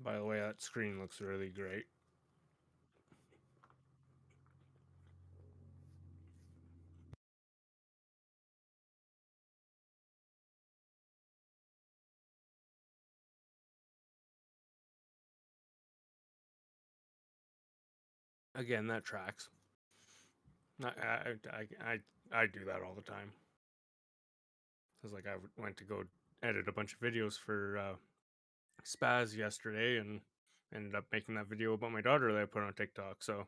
By the way, that screen looks really great. Again, that tracks. I do that all the time. Cause like I went to go edit a bunch of videos for Spaz yesterday and ended up making that video about my daughter that I put on TikTok. So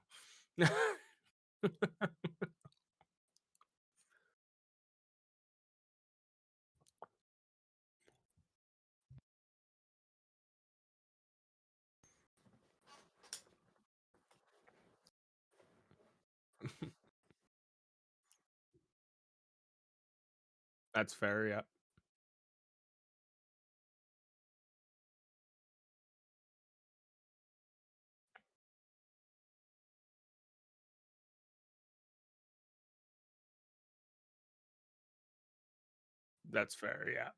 that's fair. Yeah, that's fair. Yeah.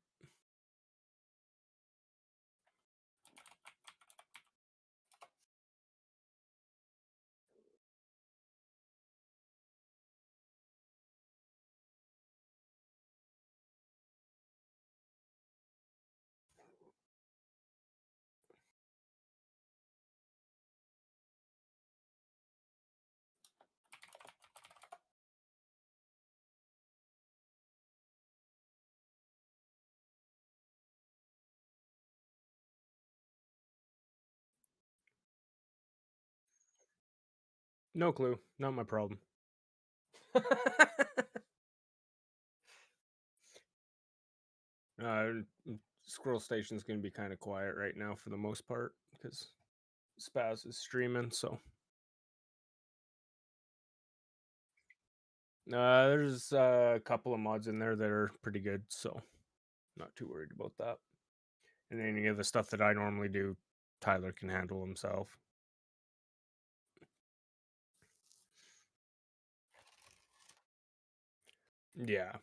No clue. Not my problem. uh, Squirrel Station's gonna be kind of quiet right now for the most part because Spaz is streaming. So there's a couple of mods in there that are pretty good. So not too worried about that. And any of the stuff that I normally do, Tyler can handle himself. Yeah,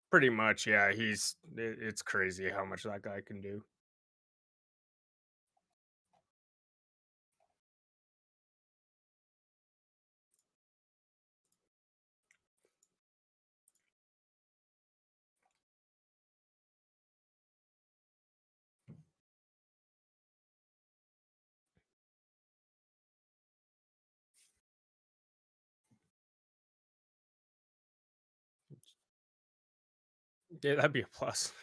pretty much. Yeah, it's crazy how much that guy can do. Yeah, that'd be a plus.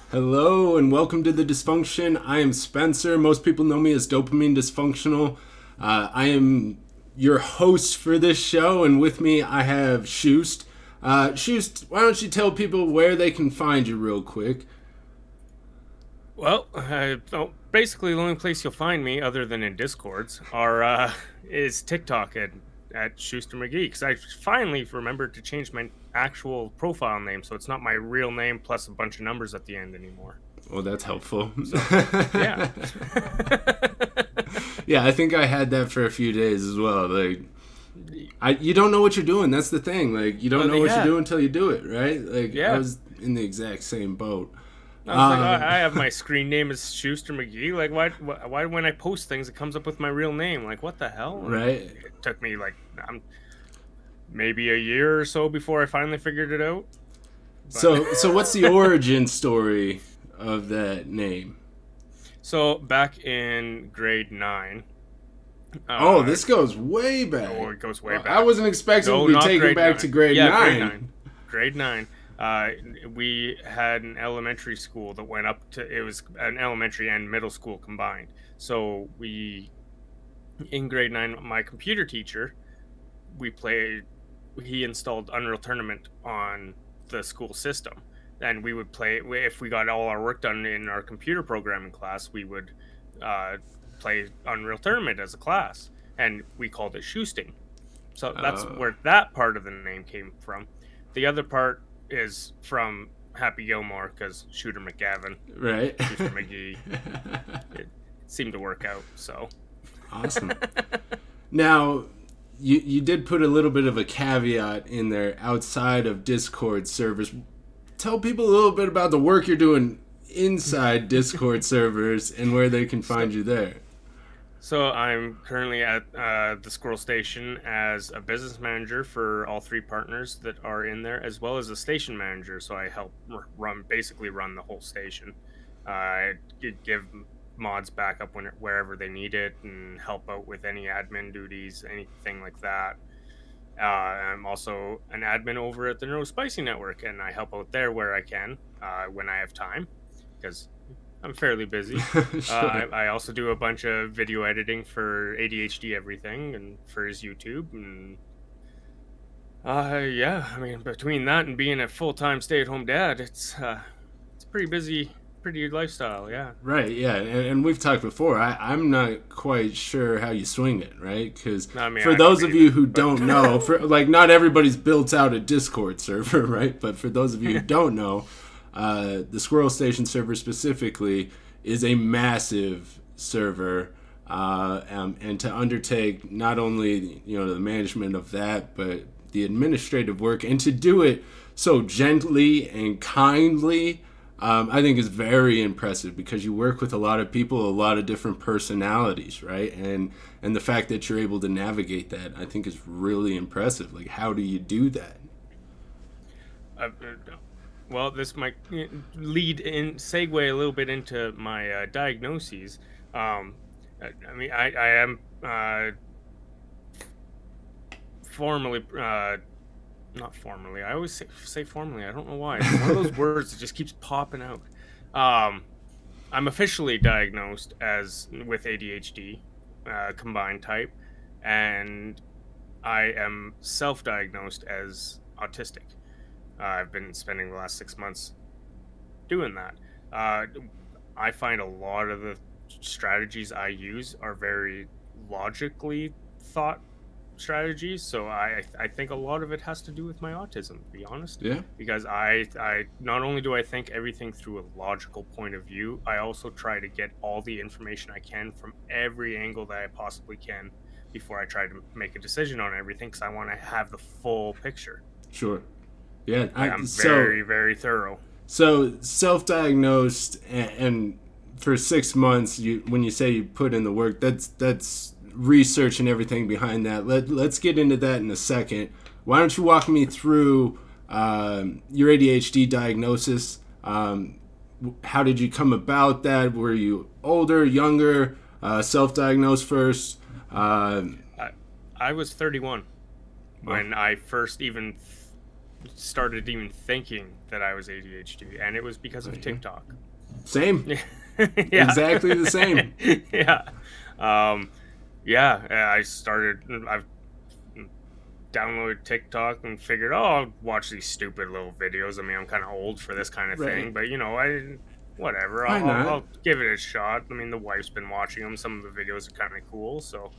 Hello and welcome to the Dysfunction. I am Spencer. Most people know me as Dopamine Dysfunctional. I am your host for this show, and with me I have Shoost. Shoost, why don't you tell people where they can find you real quick? Well, basically the only place you'll find me, other than in Discords, is TikTok at Shooster McGee. Because I finally remembered to change my actual profile name, so it's not my real name plus a bunch of numbers at the end anymore. Well, that's helpful. So, yeah. Yeah, I think I had that for a few days as well. You don't know what you're doing. That's the thing. Like, you don't know what you're doing until you do it, right? Like, yeah. I was in the exact same boat. I was like, I have my screen name as Shooster McGee. Like, why when I post things, it comes up with my real name? Like, what the hell? Right. It took me like maybe a year or so before I finally figured it out. But. So what's the origin story of that name? So back in grade 9. This goes way back. Oh, it goes way back. I wasn't expecting to be taken back to grade 9. Grade 9. We had an elementary school that went up to, it was an elementary and middle school combined. So in grade 9, my computer teacher, he installed Unreal Tournament on the school system. And we would play, if we got all our work done in our computer programming class, we would play Unreal Tournament as a class. And we called it shoosting. So that's where that part of the name came from. The other part is from Happy Gilmore because Shooter McGavin, Right. Shooster McGee. It seemed to work out. So Awesome. Now, you did put a little bit of a caveat in there outside of Discord servers. Tell people a little bit about the work you're doing inside Discord servers and where they can find you there. So I'm currently at the Squirrel Station as a business manager for all 3 partners that are in there, as well as a station manager. So I help basically run the whole station. I give mods backup wherever they need it, and help out with any admin duties, anything like that. I'm also an admin over at the No Spicy Network, and I help out there where I can when I have time, because I'm fairly busy. Sure. I also do a bunch of video editing for ADHD Everything and for his YouTube. And yeah, I mean, between that and being a full-time stay-at-home dad, it's pretty busy, pretty good lifestyle. Yeah. Right, yeah, and we've talked before. I'm not quite sure how you swing it, right? Because I mean, for I don't those of either, you who but don't know, for like not everybody's built out a Discord server, right? But for those of you who don't know, the Squirrel Station server specifically is a massive server, and to undertake not only the management of that, but the administrative work, and to do it so gently and kindly. I think is very impressive because you work with a lot of people, a lot of different personalities, right? And the fact that you're able to navigate that, I think, is really impressive. Like, how do you do that? uh, well, this might segue a little bit into my diagnoses. I mean, I am formally not formally. I always say formally. I don't know why. It's one of those words that just keeps popping out. I'm officially diagnosed as with ADHD, combined type, and I am self-diagnosed as autistic. I've been spending the last 6 months doing that. Uh, I find a lot of the strategies I use are very logically thought strategies, so I think a lot of it has to do with my autism, to be honest. Yeah. Because I not only do I think everything through a logical point of view, I also try to get all the information I can from every angle that I possibly can before I try to make a decision on everything, because I want to have the full picture. Sure. Yeah. I'm very, very thorough. So self-diagnosed, and for 6 months, when you say you put in the work, that's research and everything behind that. Let's get into that in a second. Why don't you walk me through your ADHD diagnosis? How did you come about that? Were you older, younger, self-diagnosed first? I was 31 when I first even started even thinking that I was ADHD, and it was because of TikTok. Same. Yeah. Exactly the same. Yeah. I've downloaded TikTok and figured, I'll watch these stupid little videos. I mean, I'm kind of old for this kind of thing, but whatever. I'll give it a shot. I mean, the wife's been watching them. Some of the videos are kind of cool, so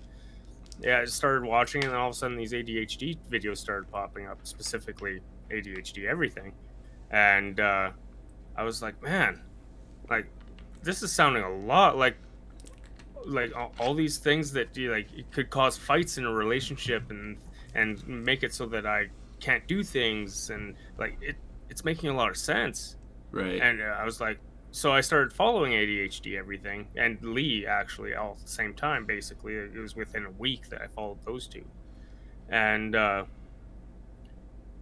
yeah, I started watching, and then all of a sudden these ADHD videos started popping up, specifically ADHD everything, and I was like, man, like, this is sounding a lot like all these things that it could cause fights in a relationship and make it so that I can't do things, and it's making a lot of sense. Right. And I was like, so I started following ADHD Everything and Lee, actually, all at the same time. Basically, it was within a week that I followed those two, and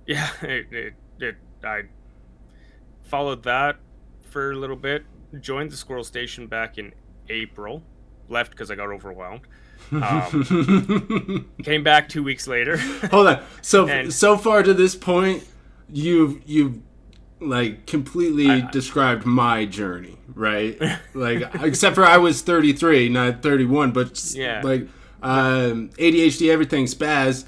yeah, I followed that for a little bit. Joined the Squirrel Station back in April. Left because I got overwhelmed. Came back 2 weeks later. Hold on. So far to this point, you've like completely described my journey, right? Like, except for I was 33, not 31, but yeah, like ADHD Everything Spaz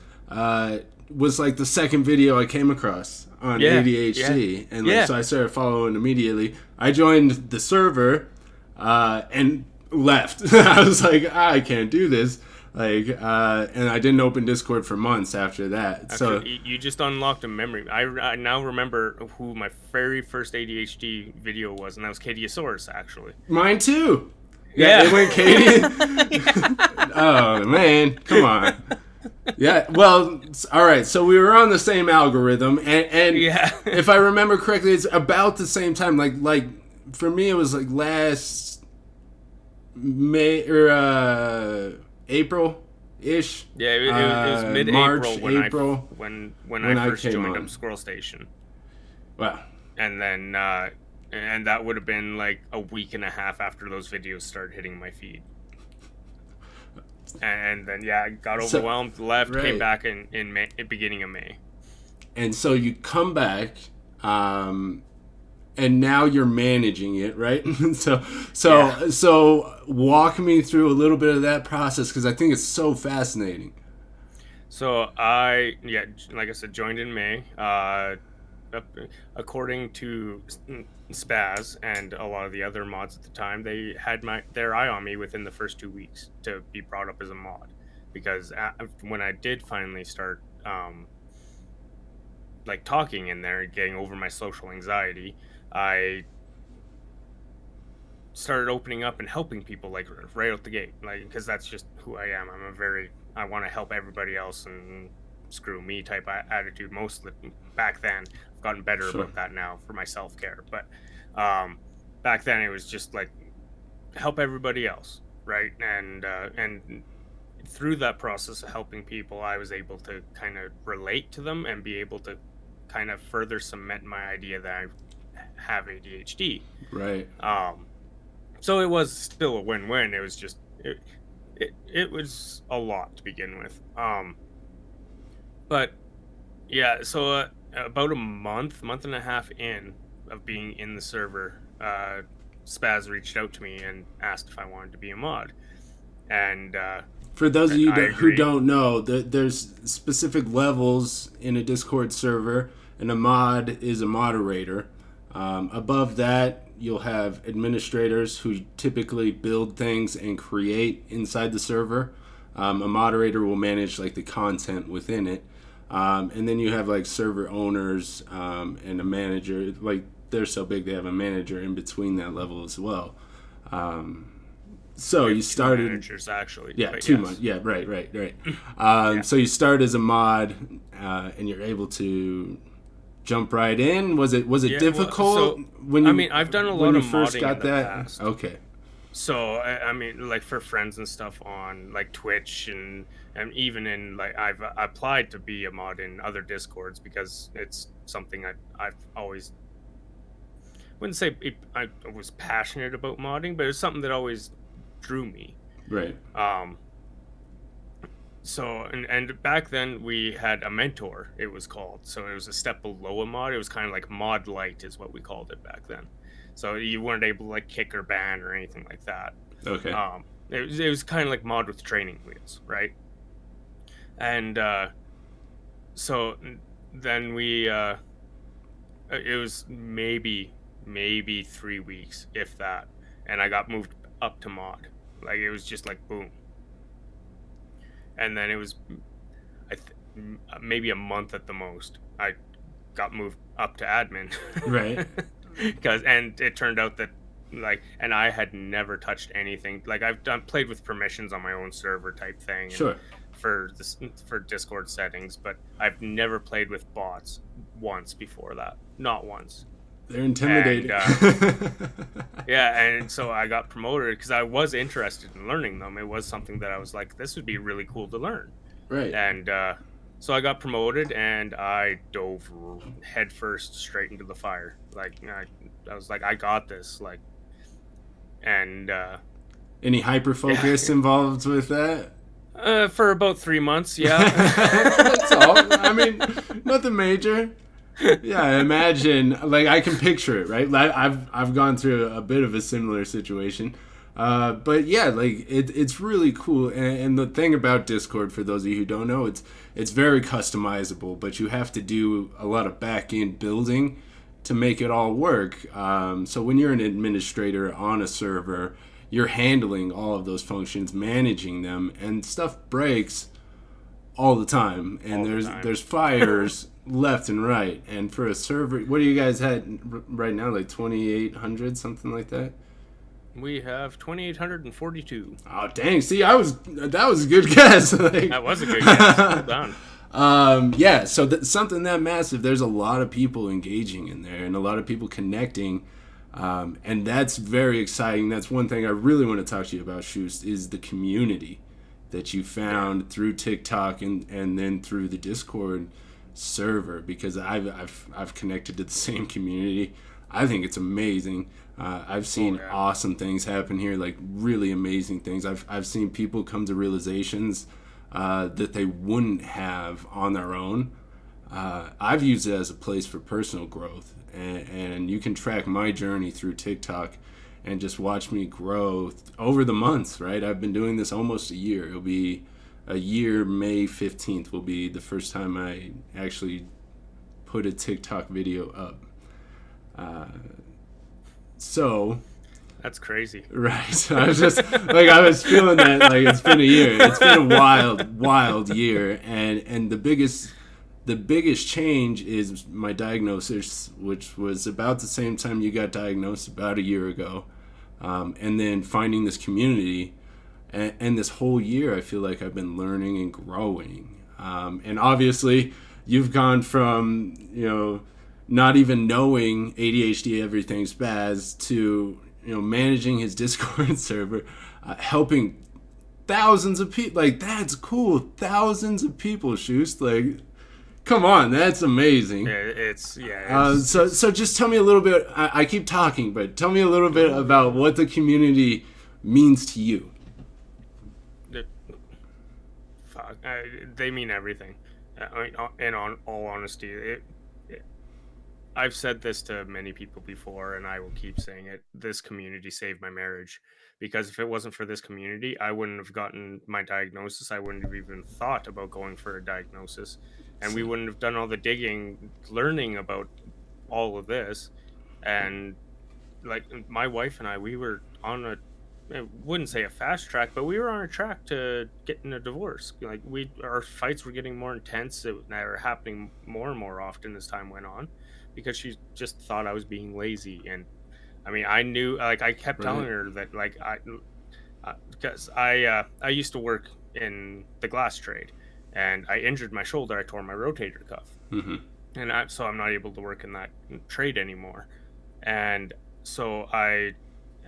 was like the second video I came across on ADHD, and so I started following immediately. I joined the server and left. I was like, I can't do this. And I didn't open Discord for months after that. So Actually, you just unlocked a memory. I now remember who my very first ADHD video was, and that was Kadiosaurus, actually. mine too. Yeah, Yeah. it went Katie. Oh man, come on. Yeah, well, all right. So we were on the same algorithm, and Yeah. if I remember correctly, it's about the same time. Like for me, it was like last May or April ish. Yeah, it was mid-April March, when April, when I first came joined on. up Squirrel Station, Wow. and then and that would have been like a week and a half after those videos started hitting my feed. And then I got overwhelmed, left, came right. back in May, beginning of May. And so you come back, and now you're managing it, right? So walk me through a little bit of that process because I think it's so fascinating. So like I said, joined in May. According to Spaz and a lot of the other mods at the time, they had their eye on me within the first 2 weeks to be brought up as a mod, because when I did finally start like talking in there, getting over my social anxiety, I started opening up and helping people like right out the gate, like, because that's just who I am. I want to help everybody else and screw me type attitude most of the back then. I've gotten better Sure. about that now for my self-care, but back then it was just like help everybody else, right? And through that process of helping people, I was able to kind of relate to them and be able to kind of further cement my idea that I have ADHD. Right. So it was still a win-win. It was just it was a lot to begin with. But yeah, so about a month and a half in of being in the server, Spaz reached out to me and asked if I wanted to be a mod. And for those of you who agreed. don't know, there's specific levels in a Discord server, and a mod is a moderator. Above that, you'll have administrators who typically build things and create inside the server. A moderator will manage like the content within it. And then you have like server owners and a manager. Like they're so big, they have a manager in between that level as well. So you started two managers actually. Yeah, but 2 yes. months. Yeah, right. Yeah. So you start as a mod, and you're able to jump right in. Was it Yeah, difficult when you? I mean, I've done a lot when you of first modding got in the that. past. Okay, So I mean, like for friends and stuff on like Twitch and even in like I've applied to be a mod in other Discords because it's something I've always wouldn't say I was passionate about modding, but it's something that always drew me. right. So and back then we had a mentor, it was called. So it was a step below a mod. It was kind of like mod light is what we called it back then. So you weren't able to like kick or ban or anything like that. Okay. It was kind of like mod with training wheels, right? And so then we it was maybe 3 weeks, if that, and I got moved up to mod. Like it was just like boom. And then it was maybe a month at the most. I got moved up to admin. Right. And it turned out that and I had never touched anything. Like I've played with permissions on my own server type thing. Sure. For Discord settings, but I've never played with bots once before that. Not once. They're intimidating. Yeah, and so I got promoted because I was interested in learning them. It was something that I was like, this would be really cool to learn. Right. And so I got promoted, and I dove headfirst straight into the fire. Like I was like, I got this. Like, and any hyper focus involved with that? For about 3 months, yeah. That's all. I mean, nothing major. Yeah, I imagine. Like I can picture it, right? I've gone through a bit of a similar situation, but yeah, like it's really cool. And the thing about Discord, for those of you who don't know, it's very customizable, but you have to do a lot of back end building to make it all work. So when you're an administrator on a server, you're handling all of those functions, managing them, and stuff breaks all the time, and there's fires left and right. And for a server, what do you guys had right now? Like 2,800, something like that. We have 2,842. Oh dang! See, that was a good guess. Like, that was a good guess. Well done. Yeah. So something that massive. There's a lot of people engaging in there, and a lot of people connecting. And that's very exciting. That's one thing I really want to talk to you about, Shoost, is the community that you found through TikTok and then through the Discord server, because I've connected to the same community. I think it's amazing. I've seen awesome things happen here, like really amazing things. I've seen people come to realizations that they wouldn't have on their own. I've used it as a place for personal growth, and you can track my journey through TikTok and just watch me grow over the months, right? I've been doing this almost a year. It'll be a year. May 15th will be the first time I actually put a TikTok video up. So that's crazy. Right. So I was just like, I was feeling that, like, it's been a year. It's been a wild year. And the biggest change is my diagnosis, which was about the same time you got diagnosed, about a year ago. And then finding this community, and this whole year I feel like I've been learning and growing. And obviously you've gone from, not even knowing ADHD, everything's bad, to, managing his Discord server, helping thousands of people. Like, that's cool. Thousands of people, Shoost. Like, come on, that's amazing. So just tell me a little bit. I keep talking, but tell me a little bit about what the community means to you. They mean everything. And on all honesty, I've said this to many people before, and I will keep saying it. This community saved my marriage, because if it wasn't for this community, I wouldn't have gotten my diagnosis. I wouldn't have even thought about going for a diagnosis, and we wouldn't have done all the digging, learning about all of this. And like, my wife and I, we were on I wouldn't say a fast track, but we were on a track to getting a divorce. Like, our fights were getting more intense. They were happening more and more often as time went on, because she just thought I was being lazy. And I mean, I knew, like, I kept telling her that, like, because I used to work in the glass trade, and I injured my shoulder. I tore my rotator cuff, and so I'm not able to work in that trade anymore. And so I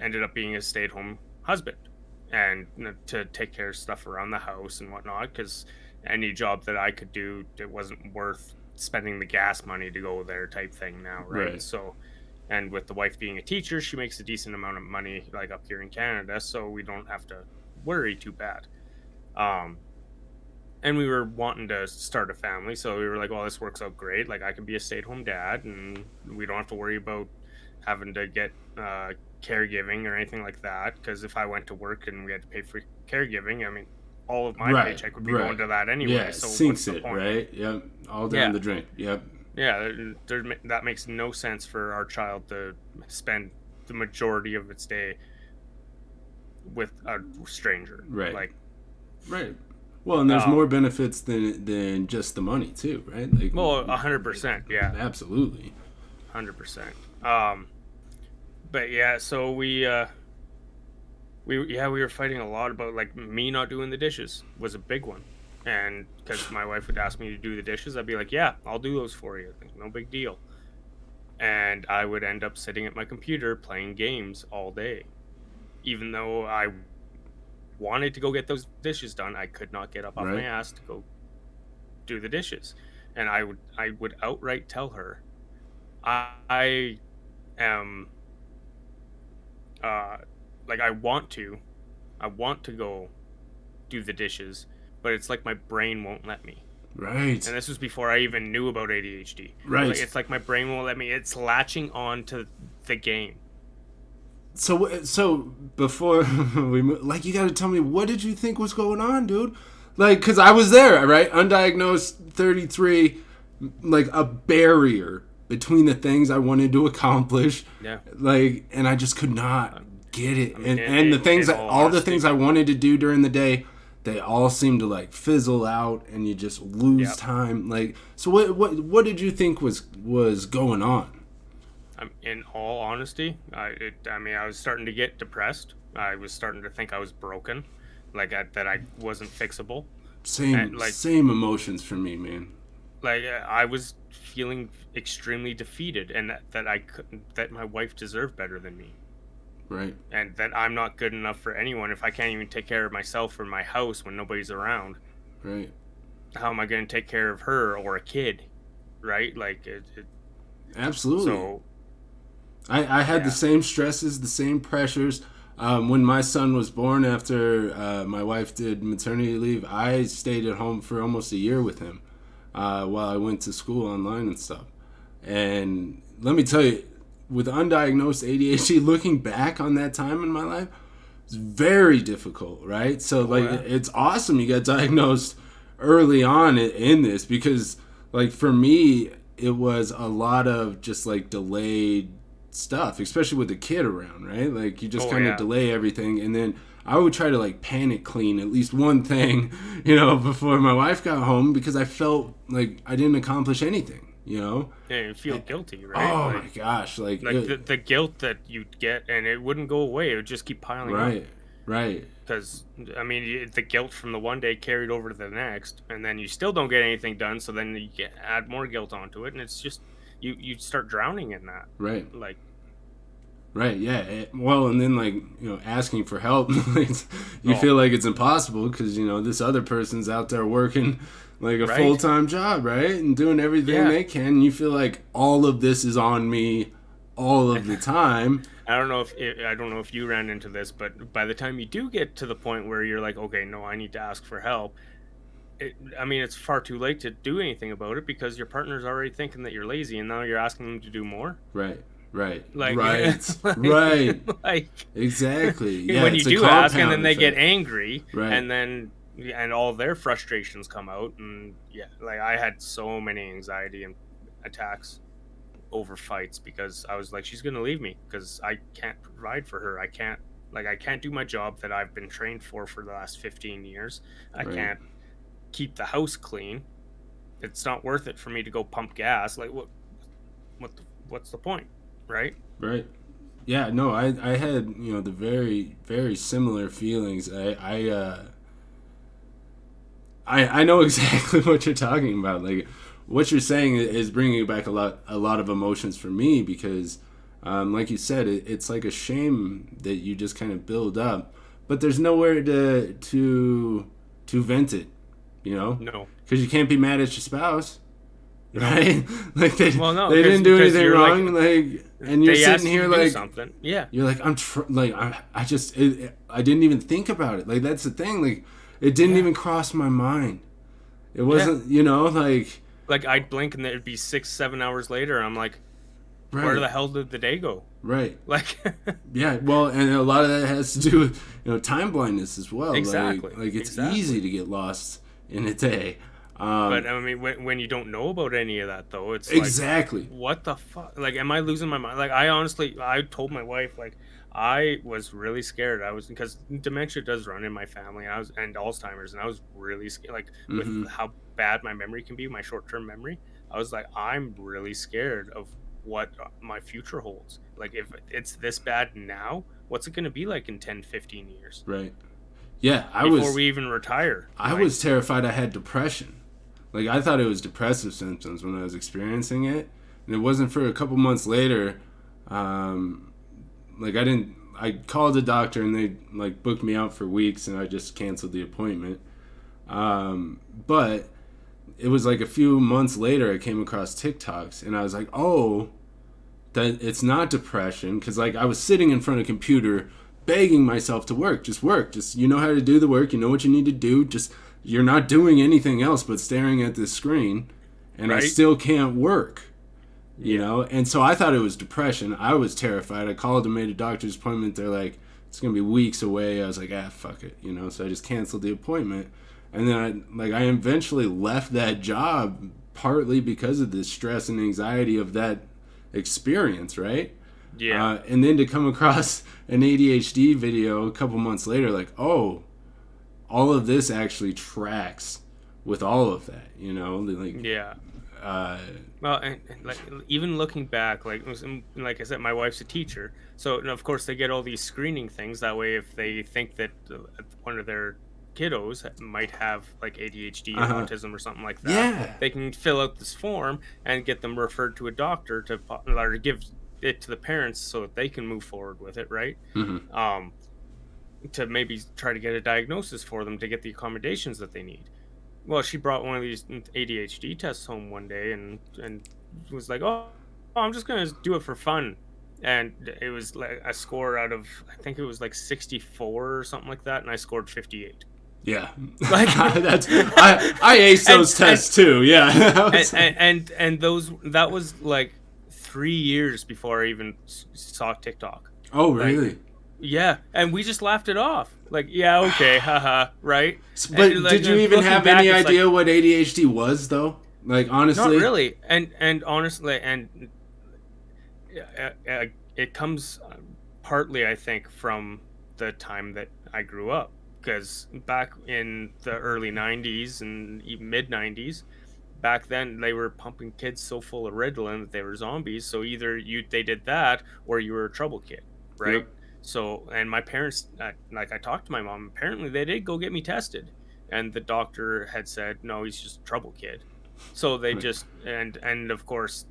ended up being a stay-at-home husband, and to take care of stuff around the house and whatnot, because any job that I could do, it wasn't worth spending the gas money to go there, type thing now, right? So, and with the wife being a teacher, she makes a decent amount of money, like, up here in Canada, so we don't have to worry too bad. And we were wanting to start a family, so we were like, well, this works out great. Like, I can be a stay-at-home dad, and we don't have to worry about having to get caregiving or anything like that, because if I went to work and we had to pay for caregiving, I mean, all of my paycheck would be going to that anyway. Yeah, so sinks what's the it, point? right? Yep, all down the drain. Yep. Yeah, that makes no sense for our child to spend the majority of its day with a stranger. Right. Well, and there's more benefits than just the money too, right? Like, 100%. Yeah. Absolutely. 100%. But yeah, so we were fighting a lot about, like, me not doing the dishes was a big one. And because my wife would ask me to do the dishes, I'd be like, yeah, I'll do those for you. No big deal. And I would end up sitting at my computer playing games all day. Even though I wanted to go get those dishes done, I could not get up off my ass to go do the dishes. And I would outright tell her, I am, like, I want to go do the dishes, but it's like my brain won't let me. Right. And this was before I even knew about ADHD. Right. Like, it's like my brain won't let me. It's latching on to the game. So before we move, like, you got to tell me, what did you think was going on, dude? Like, because I was there, right? Undiagnosed, 33, like, a barrier between the things I wanted to accomplish. Yeah. Like, and I just could not get it. I mean, And the things in that all all the honesty. things I wanted to do during the day, they all seem to like fizzle out, and you just lose Yep. time. Like, so what did you think was going on? In all honesty, I mean, I was starting to get depressed. I was starting to think I was broken, like that I wasn't fixable. And Same emotions for me, man. I was feeling extremely defeated, and that I couldn't, that my wife deserved better than me, Right, and that I'm not good enough for anyone if I can't even take care of myself or my house when nobody's around. right. How am I going to take care of her or a kid, right? Absolutely. So I had the yeah. same stresses, the same pressures. When my son was born, after my wife did maternity leave, I stayed at home for almost a year with him while I went to school online and stuff. And let me tell you, with undiagnosed ADHD, looking back on that time in my life, it's very difficult, right? So, like, Yeah. it's awesome you got diagnosed early on in this, because, like, for me, it was a lot of just, like, delayed stuff, especially with the kid around, right? Like, you just Oh kind of yeah. delay everything, and then I would try to, like, panic clean at least one thing, you know, before my wife got home, because I felt like I didn't accomplish anything, you know? Yeah, you feel guilty, right? Oh my gosh, like, The guilt that you'd get, and it wouldn't go away. It would just keep piling up. right, right, Because I mean, the guilt from the one day carried over to the next, and then you still don't get anything done. So then you add more guilt onto it, and it's just you start drowning in that. right. Like, Right, yeah. Well, and then, like, asking for help, you oh, feel like it's impossible because, this other person's out there working like a right? full-time job, right? And doing everything Yeah. they can. And you feel like all of this is on me all of the time. I don't know if you ran into this, but by the time you do get to the point where you're like, okay, no, I need to ask for help. I mean, it's far too late to do anything about it because your partner's already thinking that you're lazy, and now you're asking them to do more. Right, right, Like, right, like, right. like Exactly. Yeah, when you it's a do ask, and then compound they get effect. angry, Right, and then and all their frustrations come out, and yeah, like I had so many anxiety and attacks over fights because I was like, she's gonna leave me because I can't provide for her. I can't do my job that I've been trained for the last 15 years. I right, can't keep the house clean. It's not worth it for me to go pump gas. Like what's the point, right? right. Yeah, no, I had, the very, very similar feelings. I know exactly what you're talking about. Like, what you're saying is bringing back a lot of emotions for me, because, like you said, it's like a shame that you just kind of build up, but there's nowhere to vent it, No. because you can't be mad at your spouse, No. right? Like, they Well, no, they didn't do because anything you're like, wrong, like, and you're they sitting asked you here to do like, something. Yeah. you're like, I just, I didn't even think about it. Like, that's the thing. Like, it didn't Yeah. even cross my mind. It Yeah. wasn't, like, Like I'd blink and it'd be 6, 7 hours later. I'm like, where right, the hell did the day go? right. Like, Yeah, well, and a lot of that has to do with, time blindness as well. exactly. Like it's Exactly. easy to get lost in a day. But I mean, when you don't know about any of that, though, it's like, Exactly. what the fuck? Like, am I losing my mind? Like, I told my wife, like, I was really scared. I was, because dementia does run in my family. And Alzheimer's, and I was really scared. Like, with Mm-hmm. how bad my memory can be, my short-term memory, I was like, I'm really scared of what my future holds. Like, if it's this bad now, what's it going to be like in 10, 15 years Right. Yeah, before we even retire? I Like, was terrified I had depression. Like, I thought it was depressive symptoms when I was experiencing it, and it wasn't for a couple months later. Like, I called a doctor, and they, like, booked me out for weeks, and I just canceled the appointment. But it was like a few months later I came across TikToks, and I was like, oh, that it's not depression, because, like, I was sitting in front of a computer begging myself to work. Just you know how to do the work, you know what you need to do, just you're not doing anything else but staring at this screen, and I right? still can't work, Yeah. and so I thought it was depression. I was terrified. I called and made a doctor's appointment. They're like, it's gonna be weeks away. I was like, fuck it, so I just canceled the appointment. And then I eventually left that job, partly because of the stress and anxiety of that experience, right? Yeah. And then to come across an ADHD video a couple months later, like, oh, all of this actually tracks with all of that, like, Yeah. uh, Well, and like even looking back, like I said, my wife's a teacher, so and of course they get all these screening things. That way, if they think that one of their kiddos might have like ADHD or uh-huh. autism or something like that, Yeah. they can fill out this form and get them referred to a doctor or give it to the parents so that they can move forward with it, right? Hmm. Um, to maybe try to get a diagnosis for them to get the accommodations that they need. Well, she brought one of these ADHD tests home one day and was like, "Oh, I'm just gonna do it for fun," and it was like a score out of I think it was like 64 or something like that, and I scored 58. Yeah. Like, I ace and those tests too. Yeah. I was like, and those that was like 3 years before I even saw TikTok. oh, Like, really? yeah, and we just laughed it off. Like, yeah, okay, haha, right? And But like did you even looking have back, any it's like idea what ADHD was, though? Like, not honestly? really. And honestly, and it comes partly, I think, from the time that I grew up. Because back in the early 90s and even mid 90s, back then they were pumping kids so full of Ritalin that they were zombies. So either they did that or you were a trouble kid, right? Yep. So, and my parents, like I talked to my mom, apparently they did go get me tested. And the doctor had said, no, he's just a trouble kid. So they Right. just, and of course,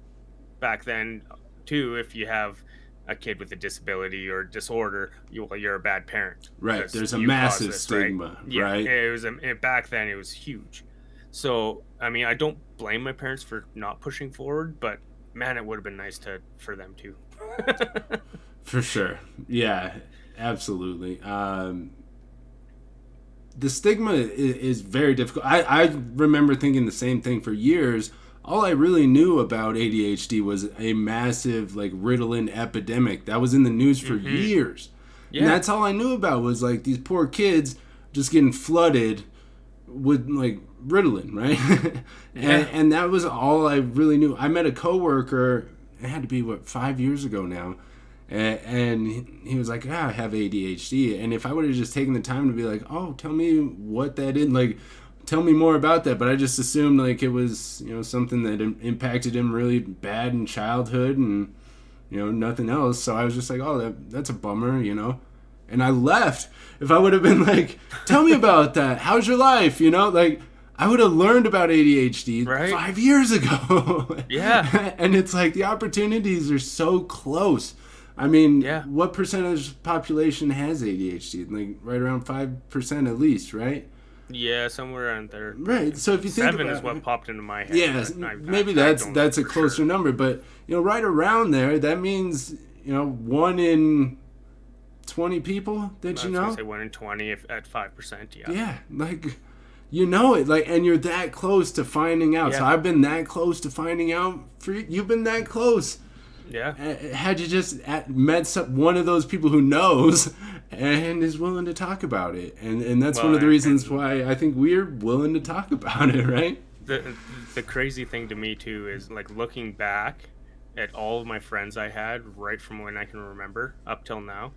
back then too, if you have a kid with a disability or disorder, you're a bad parent Right. because There's a you caused massive this, right? stigma, Yeah, right? back then it was huge. So I mean, I don't blame my parents for not pushing forward, but man, it would have been nice for them too. For sure. Yeah, absolutely. The stigma is very difficult. I remember thinking the same thing for years. All I really knew about ADHD was a massive like Ritalin epidemic that was in the news for Hmm. years, and Yeah, that's all I knew about was like these poor kids just getting flooded with like Ritalin, right? and yeah, and that was all I really knew. I met a coworker. It had to be what 5 years ago now, and he was like, "Yeah, I have ADHD." And if I would have just taken the time to be like, "Oh, tell me what that is," like, tell me more about that. But I just assumed like it was something that impacted him really bad in childhood and nothing else. So I was just like, "Oh, that's a bummer." And I left. If I would have been like, tell me about that. How's your life? Like I would have learned about ADHD right. 5 years ago. Yeah, And it's like the opportunities are so close. I mean, yeah, what percentage of the population has ADHD? Like right around 5% at least, right? yeah. Somewhere around there. Right. So if you think Seven is about what it, popped into my head, yeah, but maybe I that's don't know that's a for closer sure. number, but right around there, that means 1 in 20 people that I you was gonna know. say 1 in 20 if at 5%. Yeah, Yeah, like it, like, and you're that close to finding out. So yeah, I've been that close to finding out. For you've been that close. yeah. Had you just met one of those people who knows and is willing to talk about it, and that's one Well, of the reasons and why I think we're willing to talk about it, right? the crazy thing to me too is like looking back at all of my friends I had right from when I can remember up till now.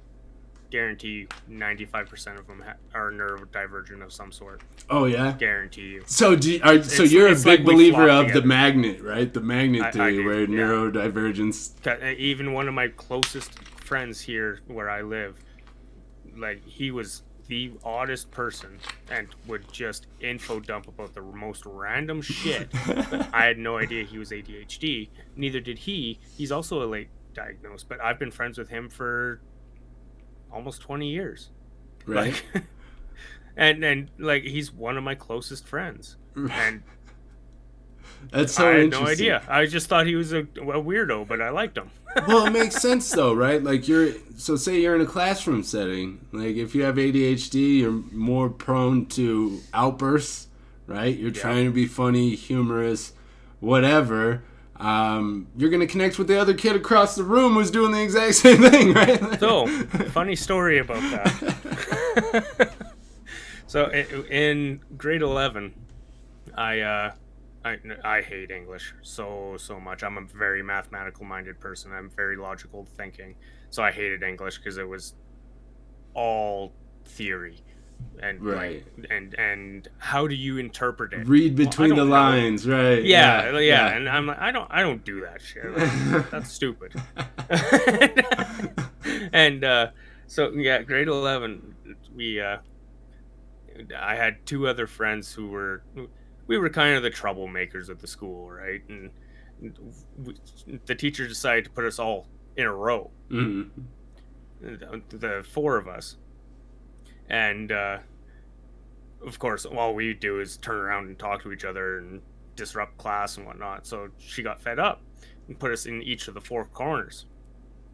Guarantee you 95% of them are neurodivergent of some sort. Oh yeah. Guarantee you. So so It's you're a it's like big we believer flock of the together. magnet, right? The magnet I theory, do, where yeah. neurodivergence. Even one of my closest friends here where I live, like he was the oddest person and would just info dump about the most random shit. But I had no idea he was ADHD. Neither did he. He's also a late diagnosed, but I've been friends with him for almost 20 years. Right. Like and like he's one of my closest friends. And That's I so had no interesting. idea. I just thought he was a weirdo, but I liked him. Well, it makes sense though, right? Like say you're in a classroom setting. Like if you have ADHD, you're more prone to outbursts, right? You're Yeah. trying to be funny, humorous, whatever. You're gonna connect with the other kid across the room who's doing the exact same thing, right? So, funny story about that. So, in grade 11, I I hate English so much. I'm a very mathematical minded person. I'm very logical thinking, so I hated English because it was all theory and like Right. and how do you interpret it? Read Well, I between the don't know. lines, right? Yeah, Yeah, yeah. and I'm like, I don't do that shit. Like that's stupid. And so yeah, grade 11, we I had two other friends who were we were kind of the troublemakers of the school, right? And we, the teacher decided to put us all in a row, Mhm. the four of us, and of course, all we do is turn around and talk to each other and disrupt class and whatnot. So she got fed up and put us in each of the four corners.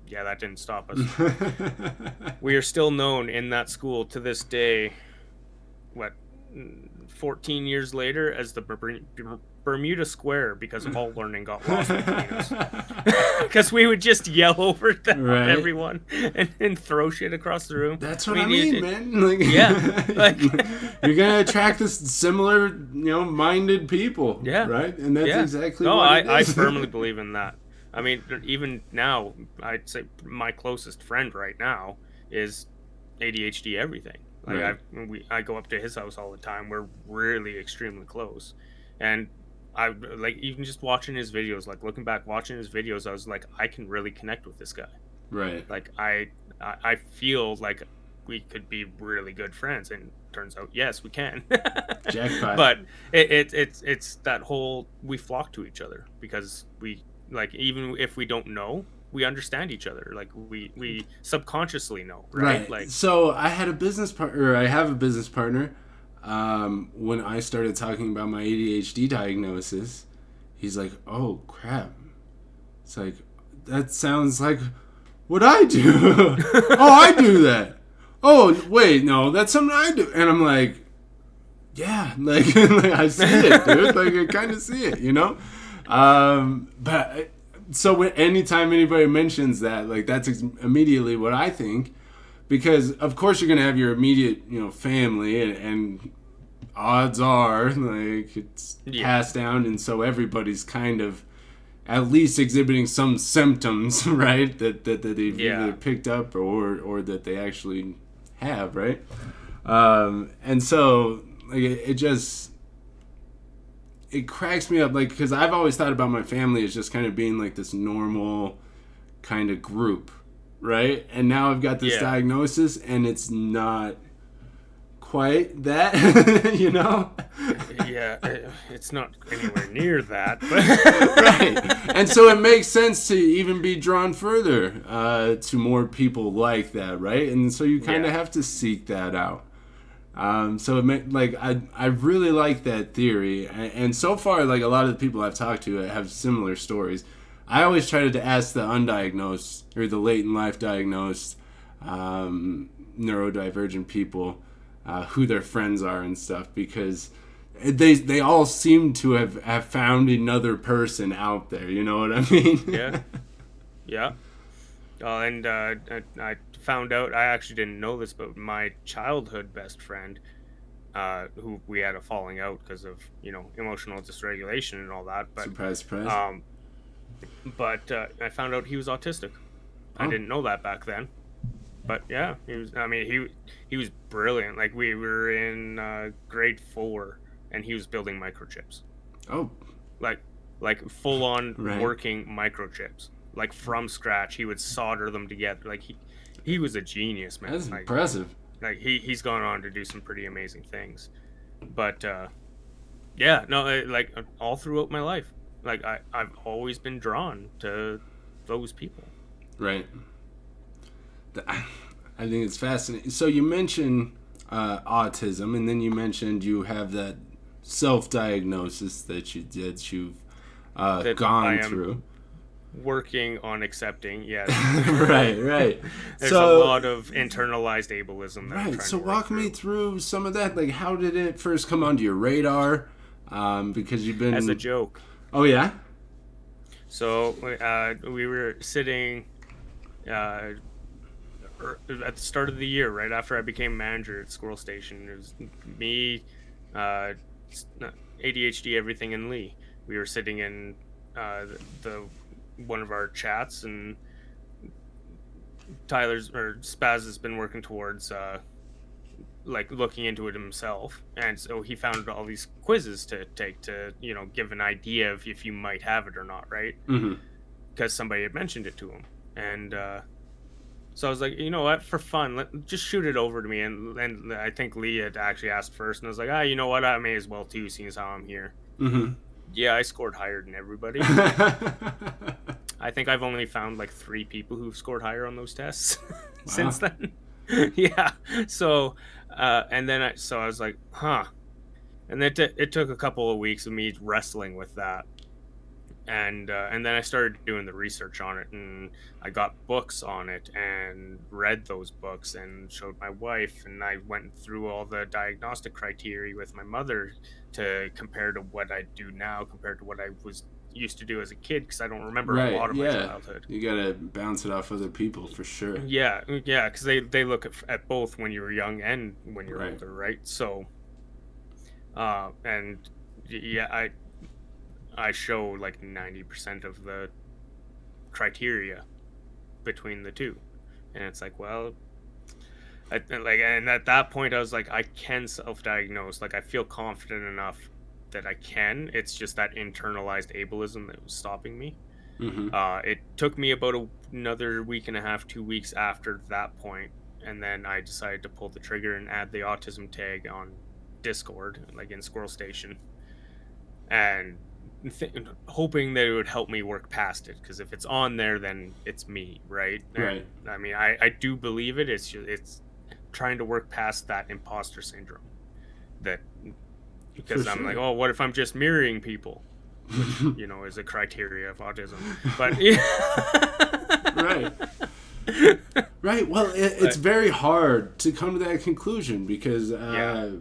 Yeah, that didn't stop us. We are still known in that school to this day, what, 14 years later, as the Bermuda Square, because all learning got lost between us. Because we would just yell over Right. everyone and throw shit across the room. That's I what I mean, mean, man. Like, yeah, like, you're gonna attract this similar, minded people, yeah, right? And that's yeah. exactly No, what it I is. firmly believe in that. I mean, even now, I'd say my closest friend right now is ADHD everything. Like Right. I go up to his house all the time. We're really extremely close, and I like even just watching his videos. Like looking back, watching his videos, I was like, I can really connect with this guy. Right. Like I feel like we could be really good friends, and turns out yes, we can. Jackpot. But it's that whole we flock to each other because we like even if we don't know, we understand each other. Like we subconsciously know, right? Right. Like So I had a business partner. I have a business partner. When I started talking about my ADHD diagnosis, he's like, "Oh crap!" It's like that sounds like what I do. Oh, I do that. Oh, wait, no, that's something I do. And I'm like, yeah, like, like I see it, dude. Like I kind of see it, but so when anytime anybody mentions that, like that's immediately what I think, because of course you're gonna have your immediate, family, and odds are like it's yeah, passed down, and so everybody's kind of at least exhibiting some symptoms, right? That they've either yeah, picked up or that they actually have, right? And so like it just it cracks me up, like because I've always thought about my family as just kind of being like this normal kind of group, right? And now I've got this yeah, diagnosis, and it's not quite that, you know. yeah. It's not anywhere near that, Right. but And so it makes sense to even be drawn further to more people like that, right? And so you kind of yeah, have to seek that out. So like I really like that theory, and so far, like a lot of the people I've talked to have similar stories. I always try to ask the undiagnosed or the late in life diagnosed neurodivergent people who their friends are and stuff, because they all seem to have found another person out there. You know what I mean? yeah, yeah. And I found out I actually didn't know this, but my childhood best friend, who we had a falling out because of emotional dysregulation and all that, Surprise, surprise. um, but I found out he was autistic. I Oh, didn't know that back then, but yeah, he was. I mean, he was brilliant. Like we were in grade 4, and he was building microchips, oh, like like full on right. working microchips, like from scratch. He would solder them together. Like he was a genius, man. That's impressive. Like he's gone on to do some pretty amazing things. But yeah, no, like all throughout my life, like I've always been drawn to those people. Right. I think it's fascinating. So you mentioned autism, and then you mentioned you have that self-diagnosis you've That I gone am through. working on accepting. Yes. Right, right. There's a So, lot of internalized ableism that I'm right. trying So to work walk me through. through some of that. Like, how did it first come onto your radar? Because you've As a been. joke. Oh yeah. So we were sitting uh, at the start of the year, right after I became manager at Squirrel Station. It was me, uh, ADHD everything in Lee. We were sitting in the one of our chats, and Tyler's or Spaz has been working towards like looking into it himself, and so he found all these quizzes to take to give an idea of if you might have it or not, right? Mm-hmm. Because somebody had mentioned it to him, and so I was like, you know what, for fun, just shoot it over to me, and I think Lee had actually asked first, and I was like, you know what, I may as well too, seeing as how I'm here. Mm-hmm. Yeah, I scored higher than everybody. I think I've only found like 3 people who've scored higher on those tests since Wow. then. Yeah. So, and then I was like, huh. And it took a couple of weeks of me wrestling with that, and then I started doing the research on it, and I got books on it and read those books and showed my wife, and I went through all the diagnostic criteria with my mother to compare to what I do now compared to what I was used to do as a kid, because I don't remember a Right. lot of my Yeah. childhood. You gotta bounce it off other people for sure. Yeah, because they look at both when you were young and when you're Right. older, right? So and yeah, I show like 90% of the criteria between the two, and it's like, well, and at that point I was like, I can self-diagnose, like I feel confident enough that I can. It's just that internalized ableism that was stopping me. Mm-hmm. It took me about another week and a half, 2 weeks after that point, and then I decided to pull the trigger and add the autism tag on Discord, like in Squirrel Station, and hoping that it would help me work past it, because if it's on there, then it's me, right? And Right. I mean, I do believe it. It's trying to work past that imposter syndrome, that For because I'm like, sure. oh, what if I'm just mirroring people, which is a criteria of autism, but yeah. Right. Right. Well, it's But very hard to come to that conclusion because, yeah,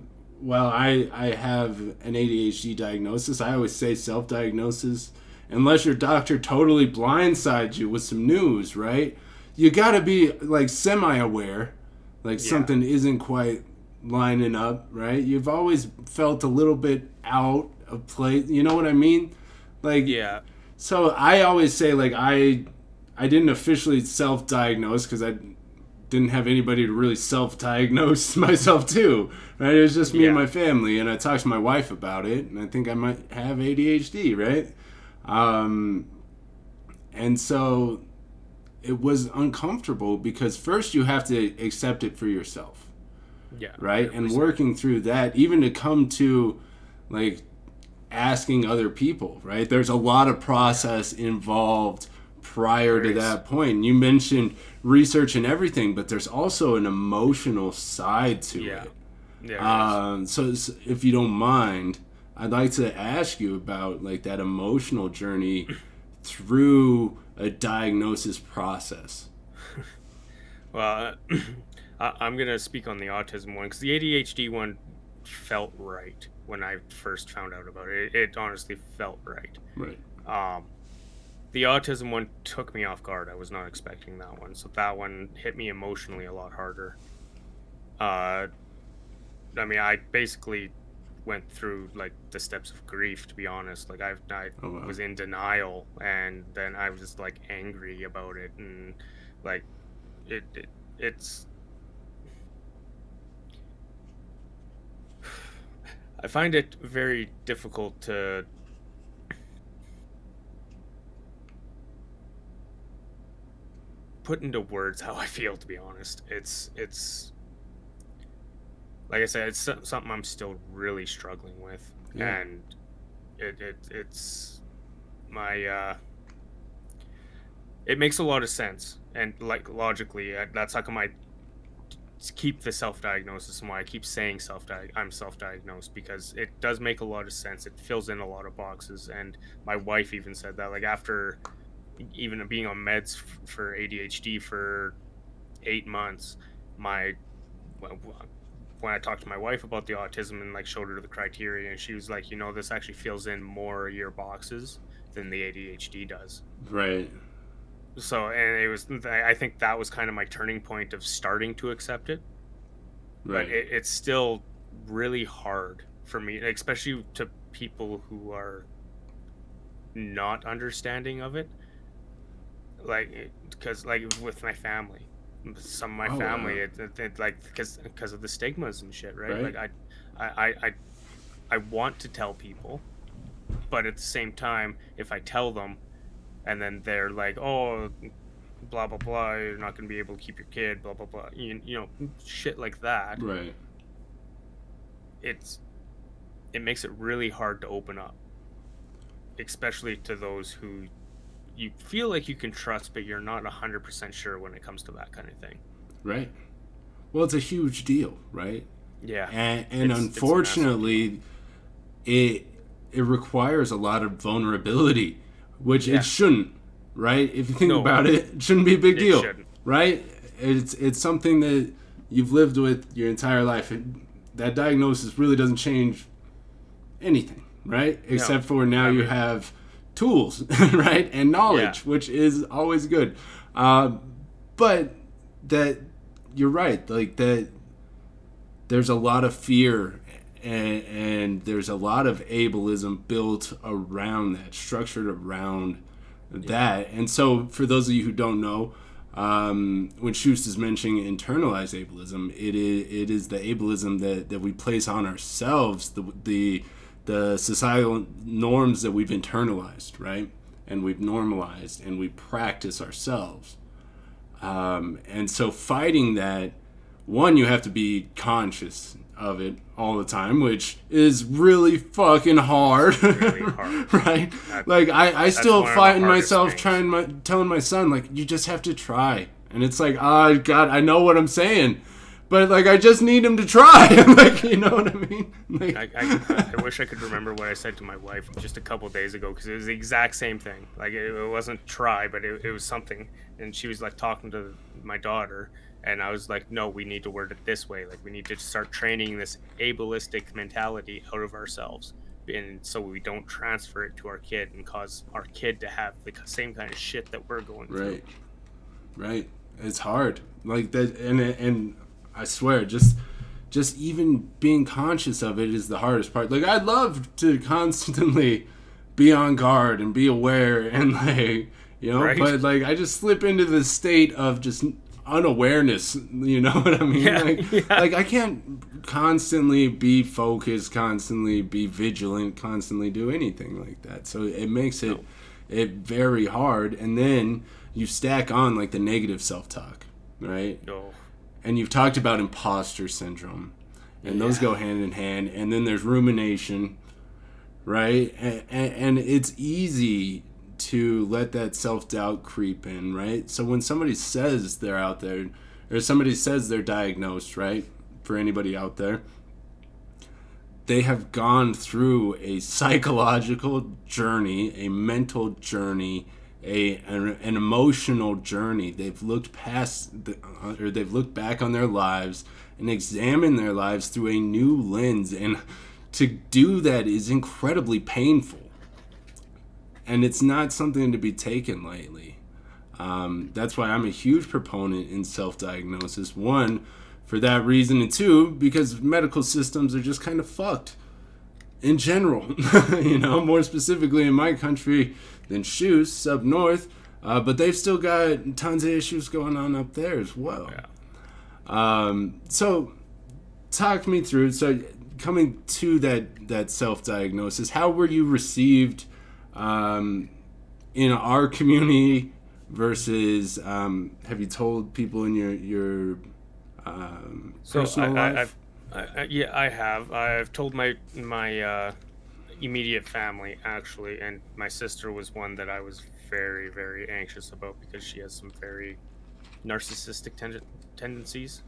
well, I have an ADHD diagnosis. I always say self-diagnosis, unless your doctor totally blindsides you with some news, right? You got to be like semi-aware, like yeah, something isn't quite lining up, right? You've always felt a little bit out of place. You know what I mean? Like, yeah, so I always say like I didn't officially self-diagnose because I didn't have anybody to really self-diagnose myself to, right? It was just me and yeah, my family, and I talked to my wife about it, and I think I might have ADHD, right? Um, and so it was uncomfortable because first you have to accept it for yourself, yeah, right? And 100%. working through that, even to come to like asking other people, right? There's a lot of Yeah, process involved prior there to is. that point. You mentioned research and everything, but there's also an emotional side to Yeah, it. there is. So if you don't mind, I'd like to ask you about like that emotional journey through a diagnosis process. Well, I'm gonna speak on the autism one, because the ADHD one felt right when I first found out about it. It honestly felt right. Right. Um, the autism one took me off guard. I was not expecting that one, so that one hit me emotionally a lot harder. Uh, I mean, I basically went through like the steps of grief, to be honest. Like I Oh wow. was in denial, and then I was just like angry about it, and like it's I find it very difficult to put into words how I feel, to be honest. It's like I said, it's something I'm still really struggling with, Yeah. and it's my it makes a lot of sense, and like logically, that's how come I keep the self-diagnosis, and why I keep saying I'm self-diagnosed, because it does make a lot of sense. It fills in a lot of boxes, and my wife even said that, like, after even being on meds for ADHD for 8 months, my when I talked to my wife about the autism and like showed her the criteria, and she was like, this actually fills in more of your boxes than the ADHD does. Right. So, and I think that was kind of my turning point of starting to accept it, but Right. it's still really hard for me, especially to people who are not understanding of it, like because like with my family, some of my Oh, family, like because of the stigmas and shit, right? right, Like I I want to tell people, but at the same time, if I tell them and then they're like, oh, blah blah blah, you're not going to be able to keep your kid, blah blah blah, you know, shit like that. right, It's it makes it really hard to open up, especially to those who you feel like you can trust, but you're not 100% sure when it comes to that kind of thing. right. Well, it's a huge deal, right? Yeah, And it's a massive deal. unfortunately, it it requires a lot of vulnerability, which it Yeah, shouldn't, right? If you think no, about it, it shouldn't be a big it deal, shouldn't. right? It's something that you've lived with your entire life. That diagnosis really doesn't change anything, right? No, Except for now I you mean, have tools, right, and yeah, knowledge, which is always good. Uh, but that you're right, like that there's a lot of fear and there's a lot of ableism built around that, structured around yeah, that. And so, for those of you who don't know, when Shoost is mentioning internalized ableism, it is the ableism that we place on ourselves, the societal norms that we've internalized, right? And we've normalized and we practice ourselves. And so, fighting that, one, you have to be conscious of it all the time, which is really fucking hard, really hard. right? That, Like I that's still one of the fighting hardest myself, things. telling my son, like, you just have to try, and it's like, oh God, I know what I'm saying, but like I just need him to try, like, you know what I mean? Like, I wish I could remember what I said to my wife just a couple days ago, because it was the exact same thing. Like it wasn't try, but it was something. And she was like talking to my daughter, and I was like, no, we need to word it this way. Like we need to start training this ableistic mentality out of ourselves, and so we don't transfer it to our kid and cause our kid to have the same kind of shit that we're going through. right, right. It's hard, like that, and I swear, just even being conscious of it is the hardest part. Like I'd love to constantly be on guard and be aware and like, you know, Right? but like I just slip into the state of just unawareness, you know what I mean? Yeah, yeah. Like I can't constantly be focused, constantly be vigilant, constantly do anything like that. So it makes No. it very hard, and then you stack on like the negative self-talk, right? No. And you've talked about imposter syndrome, and those Yeah. go hand in hand. And then there's rumination, right? And it's easy to let that self-doubt creep in, right? So when somebody says they're out there, or somebody says they're diagnosed, right, for anybody out there, they have gone through a psychological journey, a mental journey, an emotional journey. They've looked or they've looked back on their lives and examined their lives through a new lens. And to do that is incredibly painful, and it's not something to be taken lightly. That's why I'm a huge proponent in self-diagnosis. One, for that reason, and two, because medical systems are just kind of fucked in general. You know, more specifically in my country than Shoost up north, but they've still got tons of issues going on up there as well. Yeah. So, talk me through. So, coming to that self-diagnosis, how were you received in our community versus have you told people in your So personal life? yeah, I have. I've told my immediate family actually, and my sister was one that I was very very anxious about because she has some very narcissistic tendencies.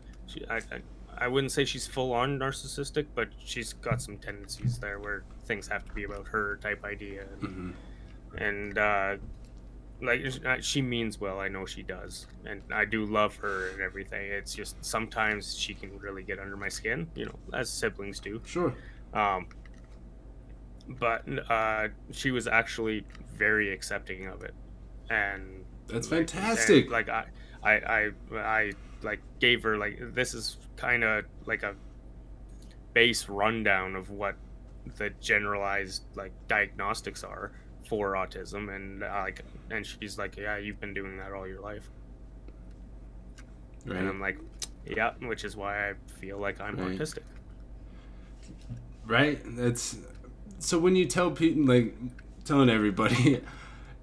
I wouldn't say she's full on narcissistic, but she's got some tendencies there where things have to be about her type idea, and like she means well. I know she does, and I do love her and everything. It's just sometimes she can really get under my skin, you know, as siblings do. Sure. Um, but she was actually very accepting of it, and That's and fantastic. like I like gave her like this is kind of like a base rundown of what the generalized like diagnostics are for autism, and and she's like, yeah, you've been doing that all your life. And Right. I'm like, yeah, which is why I feel like I'm Right. autistic. Right. That's so when you tell people, like telling everybody,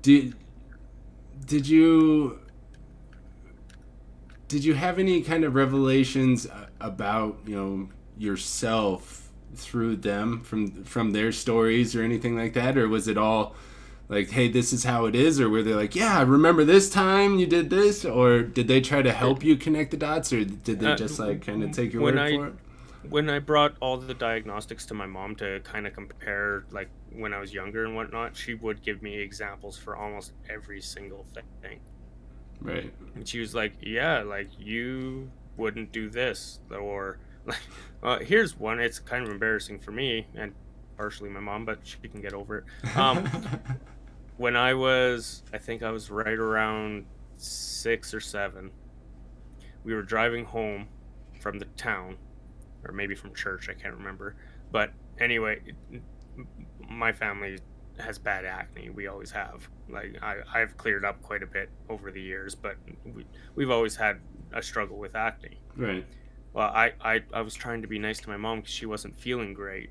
did did you did you have any kind of revelations about yourself through them from their stories or anything like that, or was it all like, hey, this is how it is, or were they like, yeah, I remember this time you did this, or did they try to It, help you connect the dots, or did they just like kind of take your when word I for it? when I brought all the diagnostics to my mom to kind of compare, like when I was younger and whatnot, she would give me examples for almost every single thing. Right. And she was like, yeah, like you wouldn't do this. Or, like, here's one. It's kind of embarrassing for me and partially my mom, but she can get over it. When I think I was right around 6 or 7, we were driving home from the town, or maybe from church, I can't remember. But anyway, my family has bad acne. We always have. Like I've cleared up quite a bit over the years, but we've always had a struggle with acne. Right. Well, I was trying to be nice to my mom because she wasn't feeling great.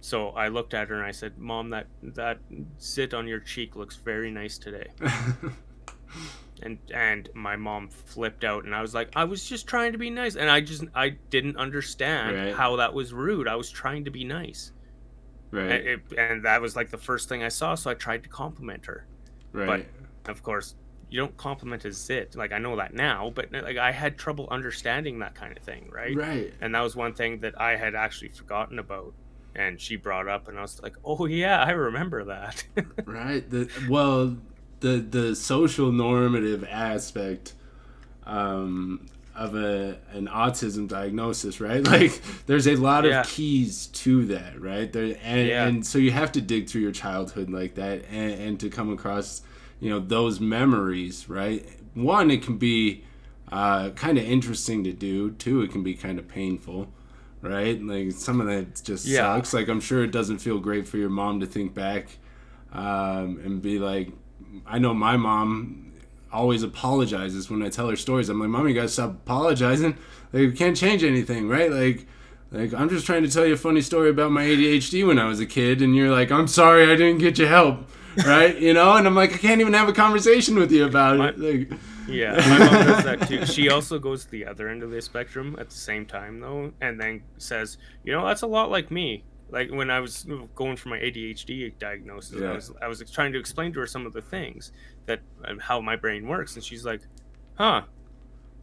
So I looked at her and I said, "Mom, that zit on your cheek looks very nice today." And my mom flipped out, and I was like, I was just trying to be nice, and I didn't understand Right. how that was rude. I was trying to be nice. Right. And that was like the first thing I saw, so I tried to compliment her. But Right. of course, you don't compliment a zit. Like I know that now, but like I had trouble understanding that kind of thing, right? Right. And that was one thing that I had actually forgotten about, and she brought up, and I was like, oh yeah, I remember that. Right. The social normative aspect of an autism diagnosis, right? Like there's a lot Yeah, of keys to that, right? yeah, And so you have to dig through your childhood like that, and to come across those memories, right? One, it can be kind of interesting to do. Two, it can be kind of painful, right? Like some of that just yeah, sucks. Like I'm sure it doesn't feel great for your mom to think back and be like, I know my mom always apologizes when I tell her stories. I'm like, Mom, you gotta stop apologizing. Like, you can't change anything, right? Like I'm just trying to tell you a funny story about my ADHD when I was a kid, and you're like, I'm sorry, I didn't get you help, right? And I'm like, I can't even have a conversation with you about my it. Like, yeah, my mom does that too. She also goes to the other end of the spectrum at the same time though, and then says, that's a lot like me. Like when I was going for my ADHD diagnosis, yeah. I was trying to explain to her some of the things that how my brain works, and she's like, "Huh,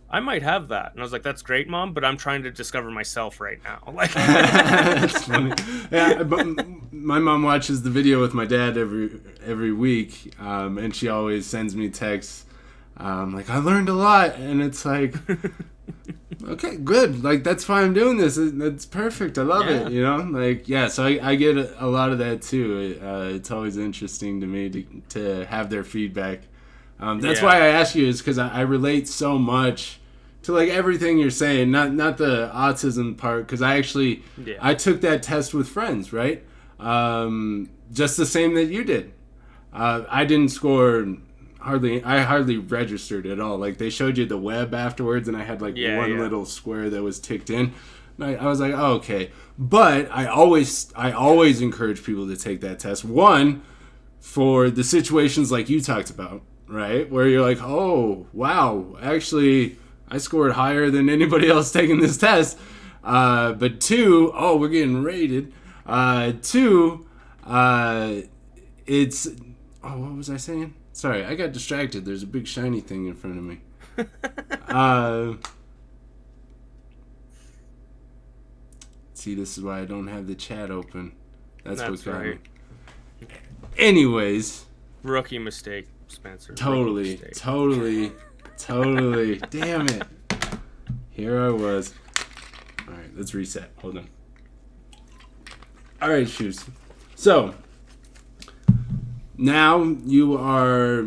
I might have that." And I was like, "That's great, Mom, but I'm trying to discover myself right now." Like, That's funny. Yeah, but my mom watches the video with my dad every week, and she always sends me texts like, I learned a lot, and it's like, okay, good. Like that's why I'm doing this. That's perfect. I love yeah, it. Like yeah. So I get a lot of that too. It's always interesting to me to have their feedback. That's yeah, why I ask you, is because I relate so much to like everything you're saying. Not the autism part, because yeah, I took that test with friends, right? Just the same that you did. I didn't score I hardly registered at all. Like they showed you the web afterwards, and I had like yeah, one yeah, little square that was ticked in. And I was like, oh, okay. But I always encourage people to take that test. One, for the situations like you talked about, right, where you're like, oh wow, actually I scored higher than anybody else taking this test. But two, oh, we're getting rated. Two, it's what was I saying? Sorry, I got distracted. There's a big shiny thing in front of me. Uh, see, this is why I don't have the chat open. That's what that's got me. right. Anyways, Rookie mistake, Spencer. Rookie totally, mistake. totally, totally. Damn it. Here I was. All right, let's reset. Hold on. All right, Shoost. So, now you are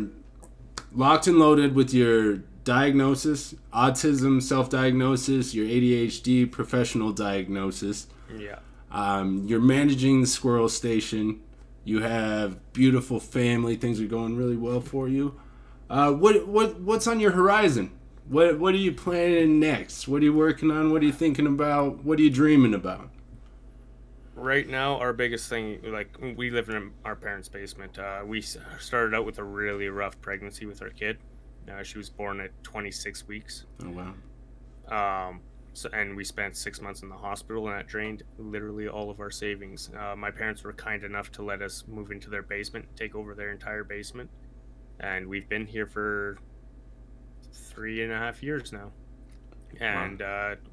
locked and loaded with your diagnosis, autism self-diagnosis, your ADHD professional diagnosis. Yeah. You're managing the squirrel station. You have beautiful family. Things are going really well for you. What's on your horizon? What are you planning next? What are you working on? What are you thinking about? What are you dreaming about? Right now, our biggest thing, like we live in our parents' basement. Started out with a really rough pregnancy with our kid. She was born at 26 weeks. Oh wow. And we spent 6 months in the hospital, and that drained literally all of our savings. My parents were kind enough to let us move into their basement, take over their entire basement, and we've been here for 3.5 years now. Wow. And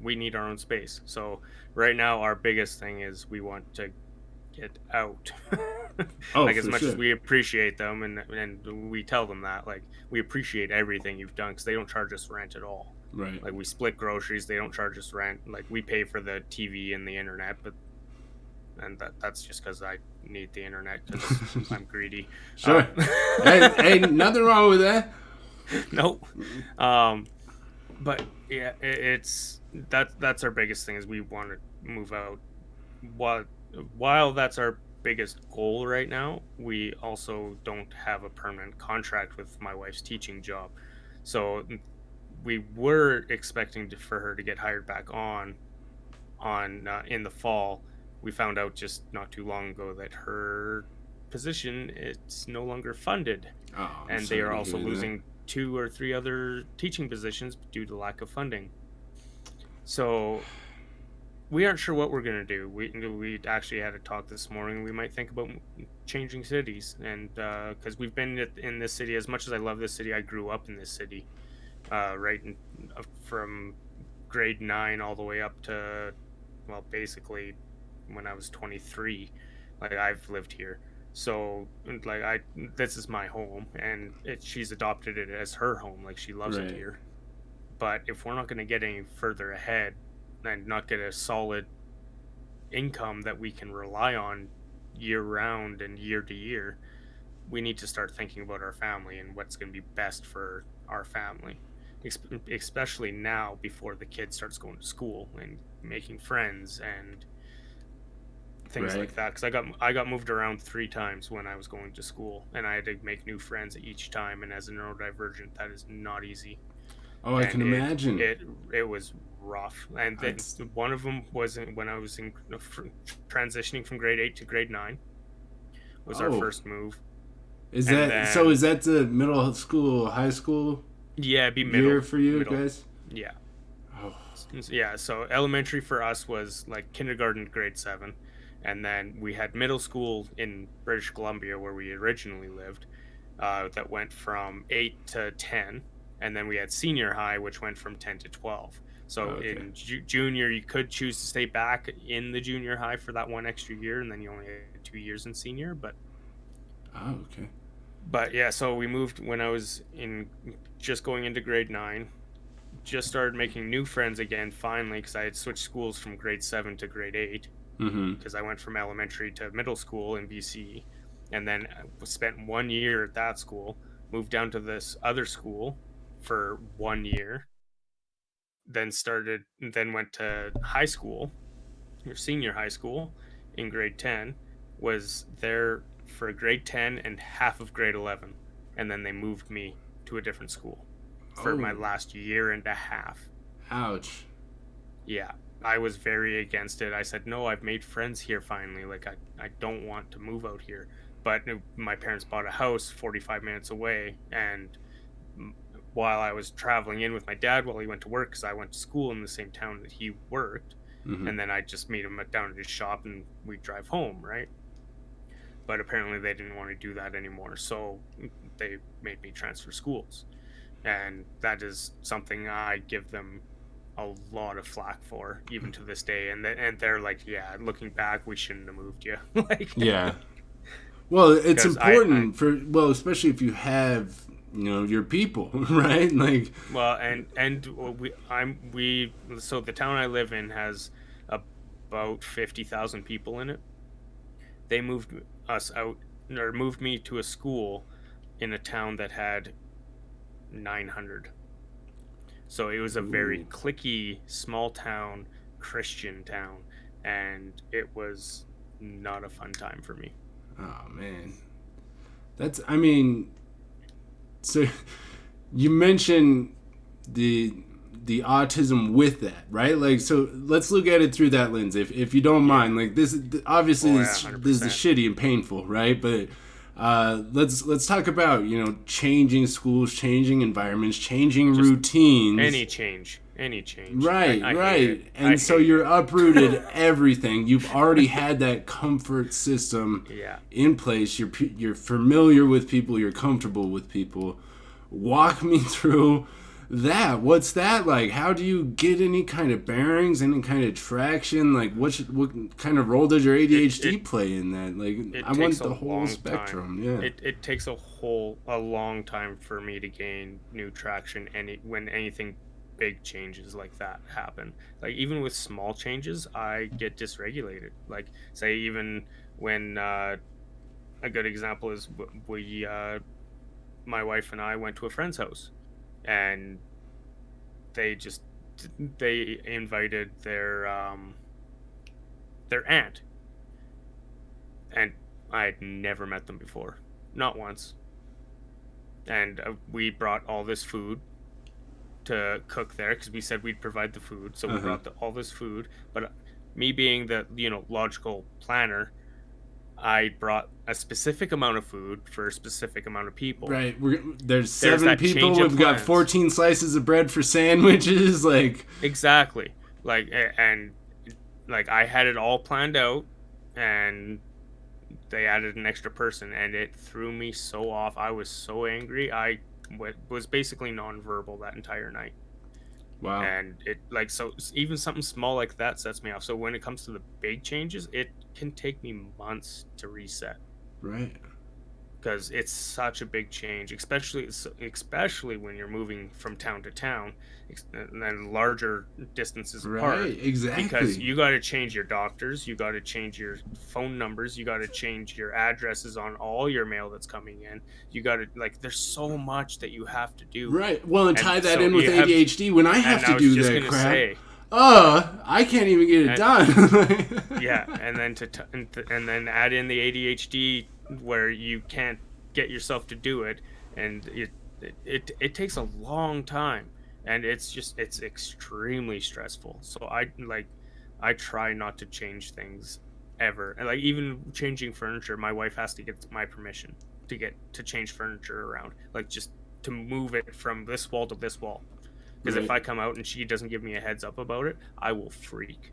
we need our own space. So right now, our biggest thing is we want to get out. Oh, Like as for much as sure. we appreciate them, and we tell them that like we appreciate everything you've done because they don't charge us rent at all. Right. Like we split groceries, they don't charge us rent. Like we pay for the TV and the internet, but and that's just because I need the internet because I'm greedy. Sure. Hey, nothing wrong with that. Nope. Um, but yeah, it's that's our biggest thing is we want to move out. While while that's our biggest goal right now, we also don't have a permanent contract with my wife's teaching job. So we were expecting for her to get hired back on in the fall. We found out just not too long ago that her position it's no longer funded, Oh, I'm and they sorry are to also hear that. losing two or three other teaching positions due to lack of funding. So we aren't sure what we're gonna do. We actually had a talk this morning. We might think about changing cities, and because we've been in this city as much as I love this city, I grew up in this city, right from grade 9 all the way up to well, basically when I was 23. Like I've lived here, so like I this is my home, and she's adopted it as her home. Like she loves it Right. here. But if we're not going to get any further ahead and not get a solid income that we can rely on year round and year to year, we need to start thinking about our family and what's going to be best for our family. Especially now before the kid starts going to school and making friends and things Right. like that, because I got moved around 3 times when I was going to school, and I had to make new friends each time, and as a neurodivergent that is not easy. Oh, I can And imagine. it was rough. And then It's one of them was when I was transitioning from grade 8 to grade 9 was our oh, first move. is And that so? then Is that the middle school, high school yeah, it'd be year for you middle, guys? yeah. Oh, Yeah, so elementary for us was like kindergarten to grade 7, and then we had middle school in British Columbia where we originally lived, that went from 8 to 10, and then we had senior high which went from 10 to 12. So okay. in junior you could choose to stay back in the junior high for that one extra year, and then you only had 2 years in senior. Oh, okay. But yeah, so we moved when I was in just going into grade 9, just started making new friends again finally because I had switched schools from grade 7 to grade 8 Mm-hmm. because I went from elementary to middle school in BC, and then spent 1 year at that school, moved down to this other school for 1 year, then went to high school or senior high school in grade 10, was there for grade 10 and half of grade 11, and then they moved me to a different school for my Oh, last year and a half. ouch. Yeah, I was very against it. I said, no, I've made friends here finally. Like, I don't want to move out here. But my parents bought a house 45 minutes away. And while I was traveling in with my dad while he went to work, because I went to school in the same town that he worked, Mm-hmm. and then I just meet him down at his shop and we'd drive home, right? But apparently they didn't want to do that anymore. So they made me transfer schools. And that is something I give them a lot of flack for even to this day, and they're like, yeah, looking back we shouldn't have moved you. Like Yeah. Well, it's because I important for especially if you have your people, right? Like, well and we so the town I live in has about 50,000 people in it. They moved us out or moved me to a school in a town that had 900. So it was a very ooh, cliquey, small town, Christian town. and it was not a fun time for me. Oh man, I mean, so you mentioned the autism with that, right? Like, so let's look at it through that lens, if you don't Yeah. mind. Like, this obviously Oh yeah, this is 100%. shitty and painful, right? But let's talk about changing schools, changing environments, changing Just routines. any change. Right, I hate it. right. I And so hate you're it. uprooted everything. You've already had that comfort system Yeah. in place. You're familiar with people. You're comfortable with people. Walk me through that. What's that like? How do you get any kind of bearings, any kind of traction? Like, what kind of role does your It ADHD it play in that? Like, it I want takes a the whole long time. spectrum. Yeah. It takes a long time for me to gain new traction when anything big changes like that happen. Like even with small changes, I get dysregulated. Like say even when a good example is we my wife and I went to a friend's house, and they just they invited their aunt, and I had never met them before, not once. And we brought all this food to cook there because we said we'd provide the food. So we Uh huh. brought all this food, but me being the logical planner, I brought a specific amount of food for a specific amount of people. Right. There's There's 7 that people. change of We've got plans. 14 slices of bread for sandwiches. Like, Exactly. And like I had it all planned out, and they added an extra person, and it threw me so off. I was so angry. I was basically nonverbal that entire night. wow. And it like so even something small like that sets me off. So when it comes to the big changes, it can take me months to reset Right. because it's such a big change, especially when you're moving from town to town and then larger distances apart, Right. because Exactly. you got to change your doctors, you got to change your phone numbers, you got to change your addresses on all your mail that's coming in. You got to like there's so much that you have to do. Right. Well, and And tie that so in with you have ADHD. When I have and to I was do just that going to crap, say, I can't even get it and done. yeah, and then and then add in the ADHD where you can't get yourself to do it, and it takes a long time, and it's extremely stressful. So I try not to change things ever, and like even changing furniture, my wife has to get my permission to change furniture around, like just to move it from this wall to this wall. Because if Right. I come out and she doesn't give me a heads up about it, I will freak.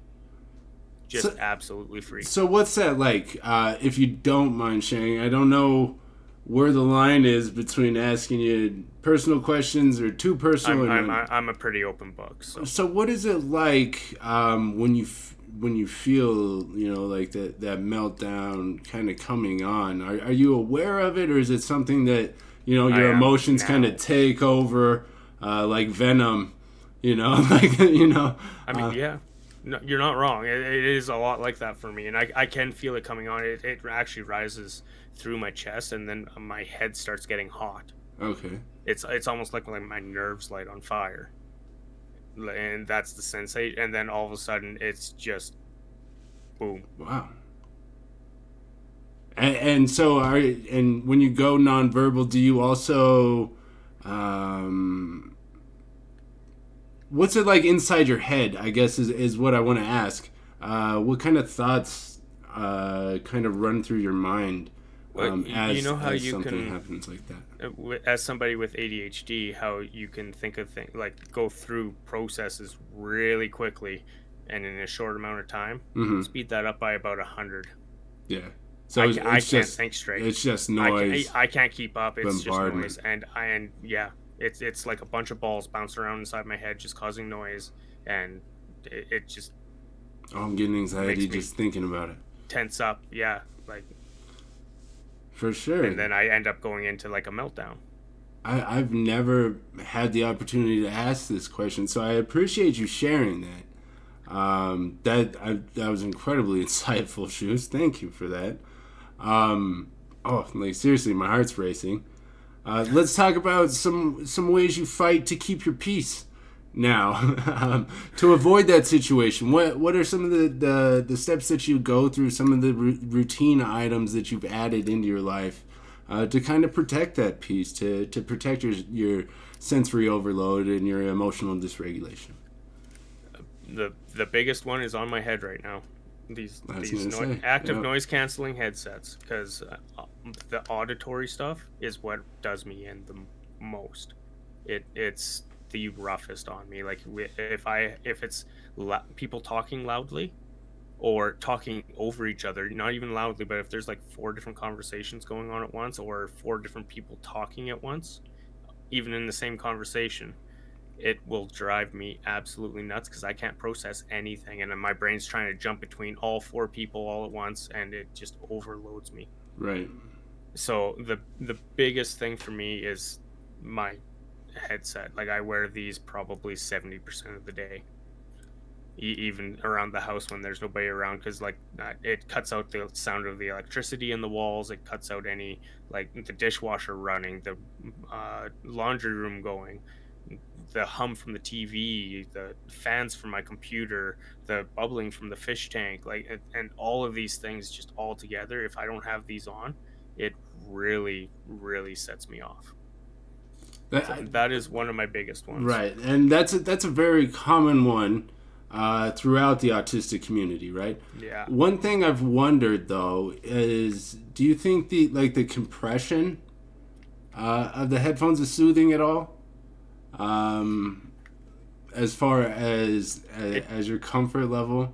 Just So, absolutely freak. so what's that like? If you don't mind sharing, I don't know where the line is between asking you personal questions or too personal or not. I'm a pretty open book, so So what is it like when when you feel like that meltdown kind of coming on? Are you aware of it, or is it something that I your am emotions kind of now. take over, like Venom? Like I mean, yeah, no, you're not wrong. It is a lot like that for me, and I can feel it coming on. It actually rises through my chest, and then my head starts getting hot. okay, It's almost like my nerves light on fire, and that's the sensation. And then all of a sudden, it's just boom. wow. And so and when you go nonverbal, do you also um, what's it like inside your head? I guess is what I want to ask. What kind of thoughts kind of run through your mind You know how as you something can, happens like that? as somebody with ADHD, how you can think of things like go through processes really quickly and in a short amount of time. Mm-hmm. Speed that up by about 100. Yeah. So I it's can't just think straight. it's just noise, I can't keep up. It's just bombardment. noise, and yeah, it's like a bunch of balls bouncing around inside my head, just causing noise, and it just Oh, I'm getting anxiety makes me just thinking about it. tense up. Yeah, like, For sure. and then I end up going into like a meltdown. I've never had the opportunity to ask this question, so I appreciate you sharing that. That was incredibly insightful, Shoes. Thank you for that. Like seriously, my heart's racing. Let's talk about some ways you fight to keep your peace Now, to avoid that situation, what are some of the steps that you go through, some of the routine items that you've added into your life to kind of protect that peace, to protect your sensory overload and your emotional dysregulation? The biggest one is on my head right now. These active Yep. noise canceling headsets, because the auditory stuff is what does me in the most. It's the roughest on me. Like if it's people talking loudly or talking over each other, not even loudly, but if there's like four different conversations going on at once or four different people talking at once, even in the same conversation, it will drive me absolutely nuts because I can't process anything, and then my brain's trying to jump between all four people all at once, and it just overloads me. Right. So the biggest thing for me is my headset. Like, I wear these probably 70% of the day, even around the house when there's nobody around, because like it cuts out the sound of the electricity in the walls. It cuts out any, like, the dishwasher running, the laundry room going, the hum from the TV, the fans from my computer, the bubbling from the fish tank, like, and all of these things just all together. If I don't have these on, it really, really sets me off. That is one of my biggest ones. Right, and that's a very common one throughout the autistic community, right? Yeah. One thing I've wondered though is, do you think the compression of the headphones is soothing at all? As far as your comfort level?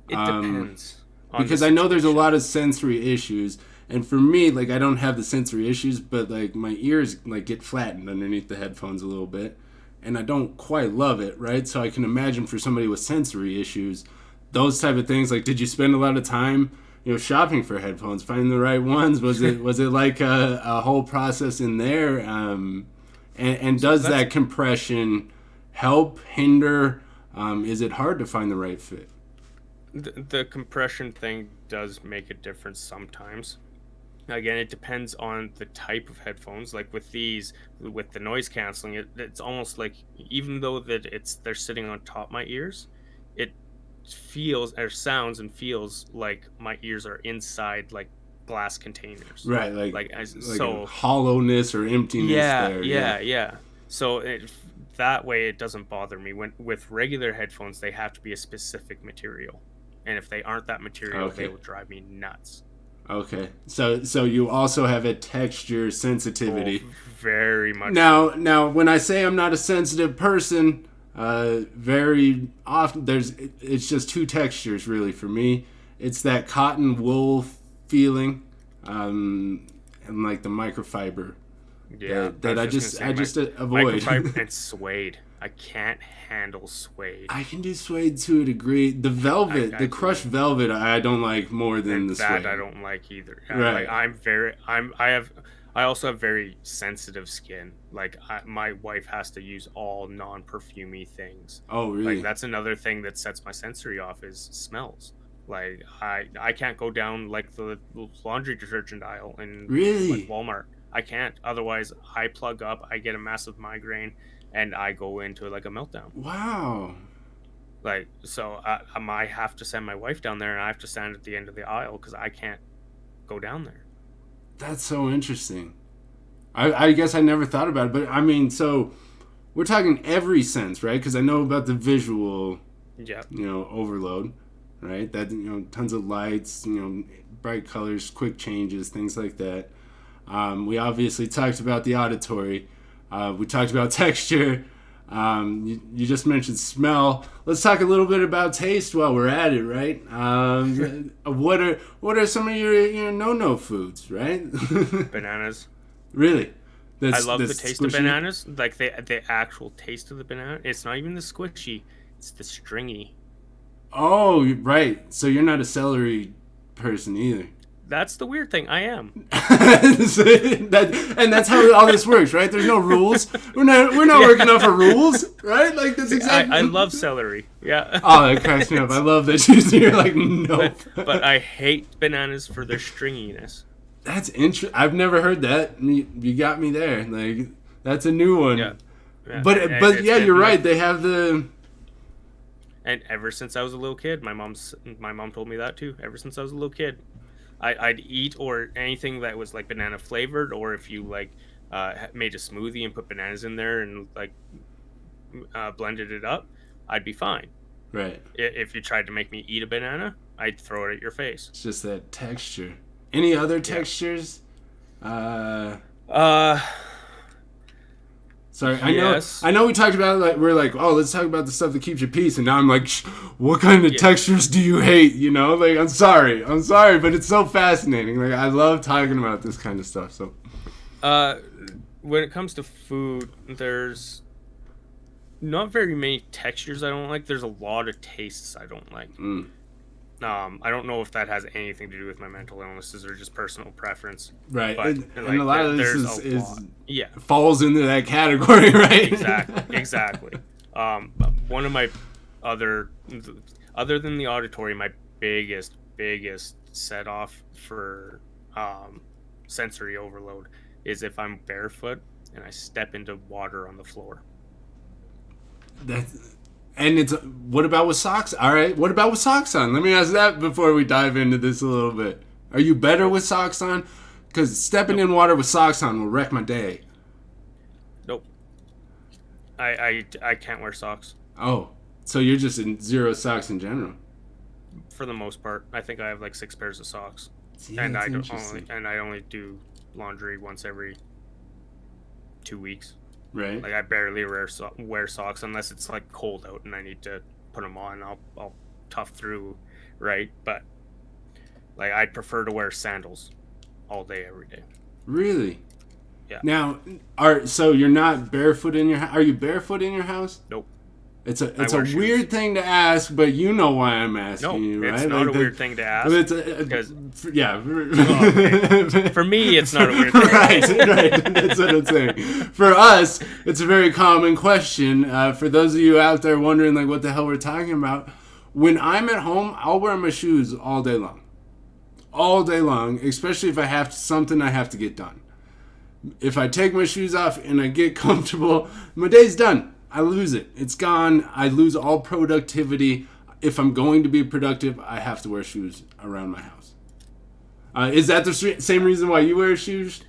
It depends. Because I know there's a lot of sensory issues, and for me, like, I don't have the sensory issues, but like my ears like get flattened underneath the headphones a little bit, and I don't quite love it, right? So I can imagine for somebody with sensory issues, those type of things. Like, did you spend a lot of time, shopping for headphones, finding the right ones? Was it like a whole process in there? And does that compression help, hinder? Is it hard to find the right fit? The compression thing does make a difference sometimes. Again, it depends on the type of headphones. Like with these, with the noise canceling, it's almost like, even though that they're sitting on top of my ears, it feels, or sounds and feels like my ears are inside like glass containers. Right, like so hollowness or emptiness there. Yeah. So that way it doesn't bother me. When with regular headphones, they have to be a specific material, and if they aren't that material, they will drive me nuts. Okay, so you also have a texture sensitivity. Oh, very much. Now, when I say I'm not a sensitive person, very often it's just two textures really for me. It's that cotton wool feeling, and like the microfiber. Yeah, that I just avoid. Microfiber and suede. I can't handle suede. I can do suede to a degree. The velvet, the crushed velvet, I don't like more than the suede. That I don't like either. Right. I also have very sensitive skin. Like, my wife has to use all non-perfumey things. Oh, really? Like, that's another thing that sets my sensory off, is smells. Like, I can't go down like the laundry detergent aisle in like Walmart. I can't. Otherwise, I plug up, I get a massive migraine, and I go into like a meltdown. Wow. Like, so I have to send my wife down there, and I have to stand at the end of the aisle because I can't go down there. That's so interesting. I guess I never thought about it, but I mean, so we're talking every sense, right? Because I know about the visual, overload, right? That, tons of lights, bright colors, quick changes, things like that. We obviously talked about the auditory. We talked about texture. You just mentioned smell. Let's talk a little bit about taste while we're at it, right? What are some of your no foods, right? Bananas. Really? I love the taste of bananas. Like the actual taste of the banana. It's not even the squishy. It's the stringy. Oh, right. So you're not a celery person either. That's the weird thing. I am. And that's how all this works, right? There's no rules. We're not working off of rules, right? Like, that's exactly. I love celery. Yeah. Oh, that cracks me up. I love that you're like, no. But I hate bananas for their stringiness. That's interesting. I've never heard that. You got me there. Like, that's a new one. Yeah. And but it's yeah, you're been right. like, They have the and ever since I was a little kid, my mom told me that too. Ever since I was a little kid, I'd eat or anything that was like banana flavored, or if you like made a smoothie and put bananas in there and like blended it up, I'd be fine. right. If you tried to make me eat a banana, I'd throw it at your face. It's just that texture. Any other Yeah. textures? Uh, Uh, Sorry, yes. I know. We talked about like we're like, oh, let's talk about the stuff that keeps you peace, and now I'm like, what kind of textures do you hate? You know, like I'm sorry, but it's so fascinating. Like I love talking about this kind of stuff. So, when it comes to food, there's not very many textures I don't like. There's a lot of tastes I don't like. I don't know if that has anything to do with my mental illnesses or just personal preference. right, But and like, a lot of this is yeah, falls into that category, right? exactly. One of my other than the auditory, my biggest set off for sensory overload is if I'm barefoot and I step into water on the floor. That's and it's what about with socks? All right, what about with socks on? Let me ask that before we dive into this a little bit. Are you better with socks on? Because stepping in water with socks on will wreck my day. Nope. I can't wear socks. Oh, so you're just in zero socks in general? For the most part, I think I have like 6 pairs of socks, Yeah, and that's I only do laundry once every 2 weeks. Right. Like I barely wear socks unless it's like cold out and I need to put them on. I'll tough through, right? But like I'd prefer to wear sandals all day every day. Really? Yeah. Now, so you're not barefoot in your house? Are you barefoot in your house? Nope. It's a weird thing to ask, but you know why I'm asking you, right? It's not a weird thing to ask. Because yeah. For me, it's not a weird thing. Right. That's what I'm saying. For us, it's a very common question. For those of you out there wondering, like, what the hell we're talking about, when I'm at home, I'll wear my shoes all day long. All day long, especially if I have something I have to get done. If I take my shoes off and I get comfortable, my day's done. I lose it. It's gone. I lose all productivity. If I'm going to be productive, I have to wear shoes around my house. Is that the same reason why you wear shoes?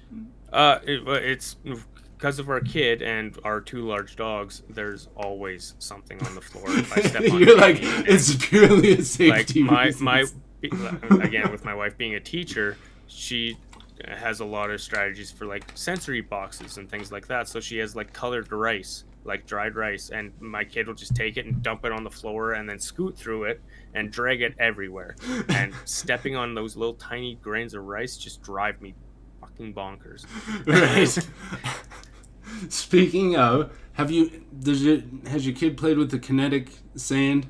It's because of our kid and our 2 large dogs. There's always something on the floor. If I step on You're like, it's purely a safety reason. Again, with my wife being a teacher, she has a lot of strategies for like sensory boxes and things like that. So she has like colored rice, like dried rice, and my kid will just take it and dump it on the floor and then scoot through it and drag it everywhere. And stepping on those little tiny grains of rice just drive me fucking bonkers. Right. Speaking of, has your kid played with the kinetic sand?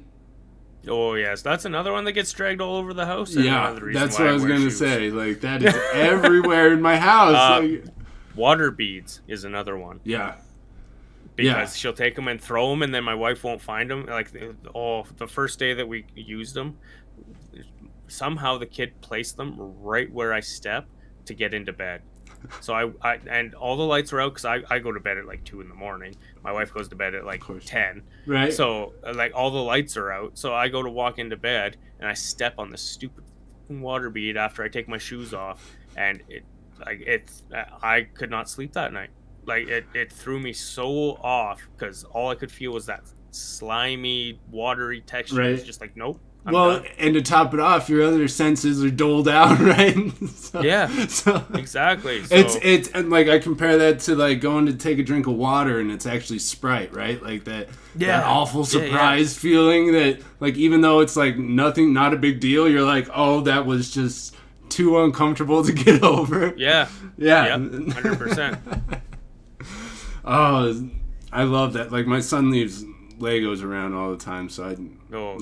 Oh yes, that's another one that gets dragged all over the house. Yeah, that's what I was gonna say. Like that is everywhere in my house. Water beads is another one. Yeah. Because she'll take them and throw them, and then my wife won't find them. Like, the first day that we used them, somehow the kid placed them right where I step to get into bed. So I and all the lights are out because I go to bed at like 2 in the morning. My wife goes to bed at like 10. Right. So like all the lights are out. So I go to walk into bed and I step on the stupid water bead after I take my shoes off, and I could not sleep that night. Like it threw me so off because all I could feel was that slimy, watery texture. Right. It's just like, nope. I'm well, done. and to top it off, your other senses are doled out, right? So exactly. So, it's and like I compare that to like going to take a drink of water and it's actually Sprite, right? Like that awful surprise feeling that like even though it's like nothing, not a big deal, you're like, oh, that was just too uncomfortable to get over. Yeah. 100%. Oh, I love that. Like my son leaves Legos around all the time, so I know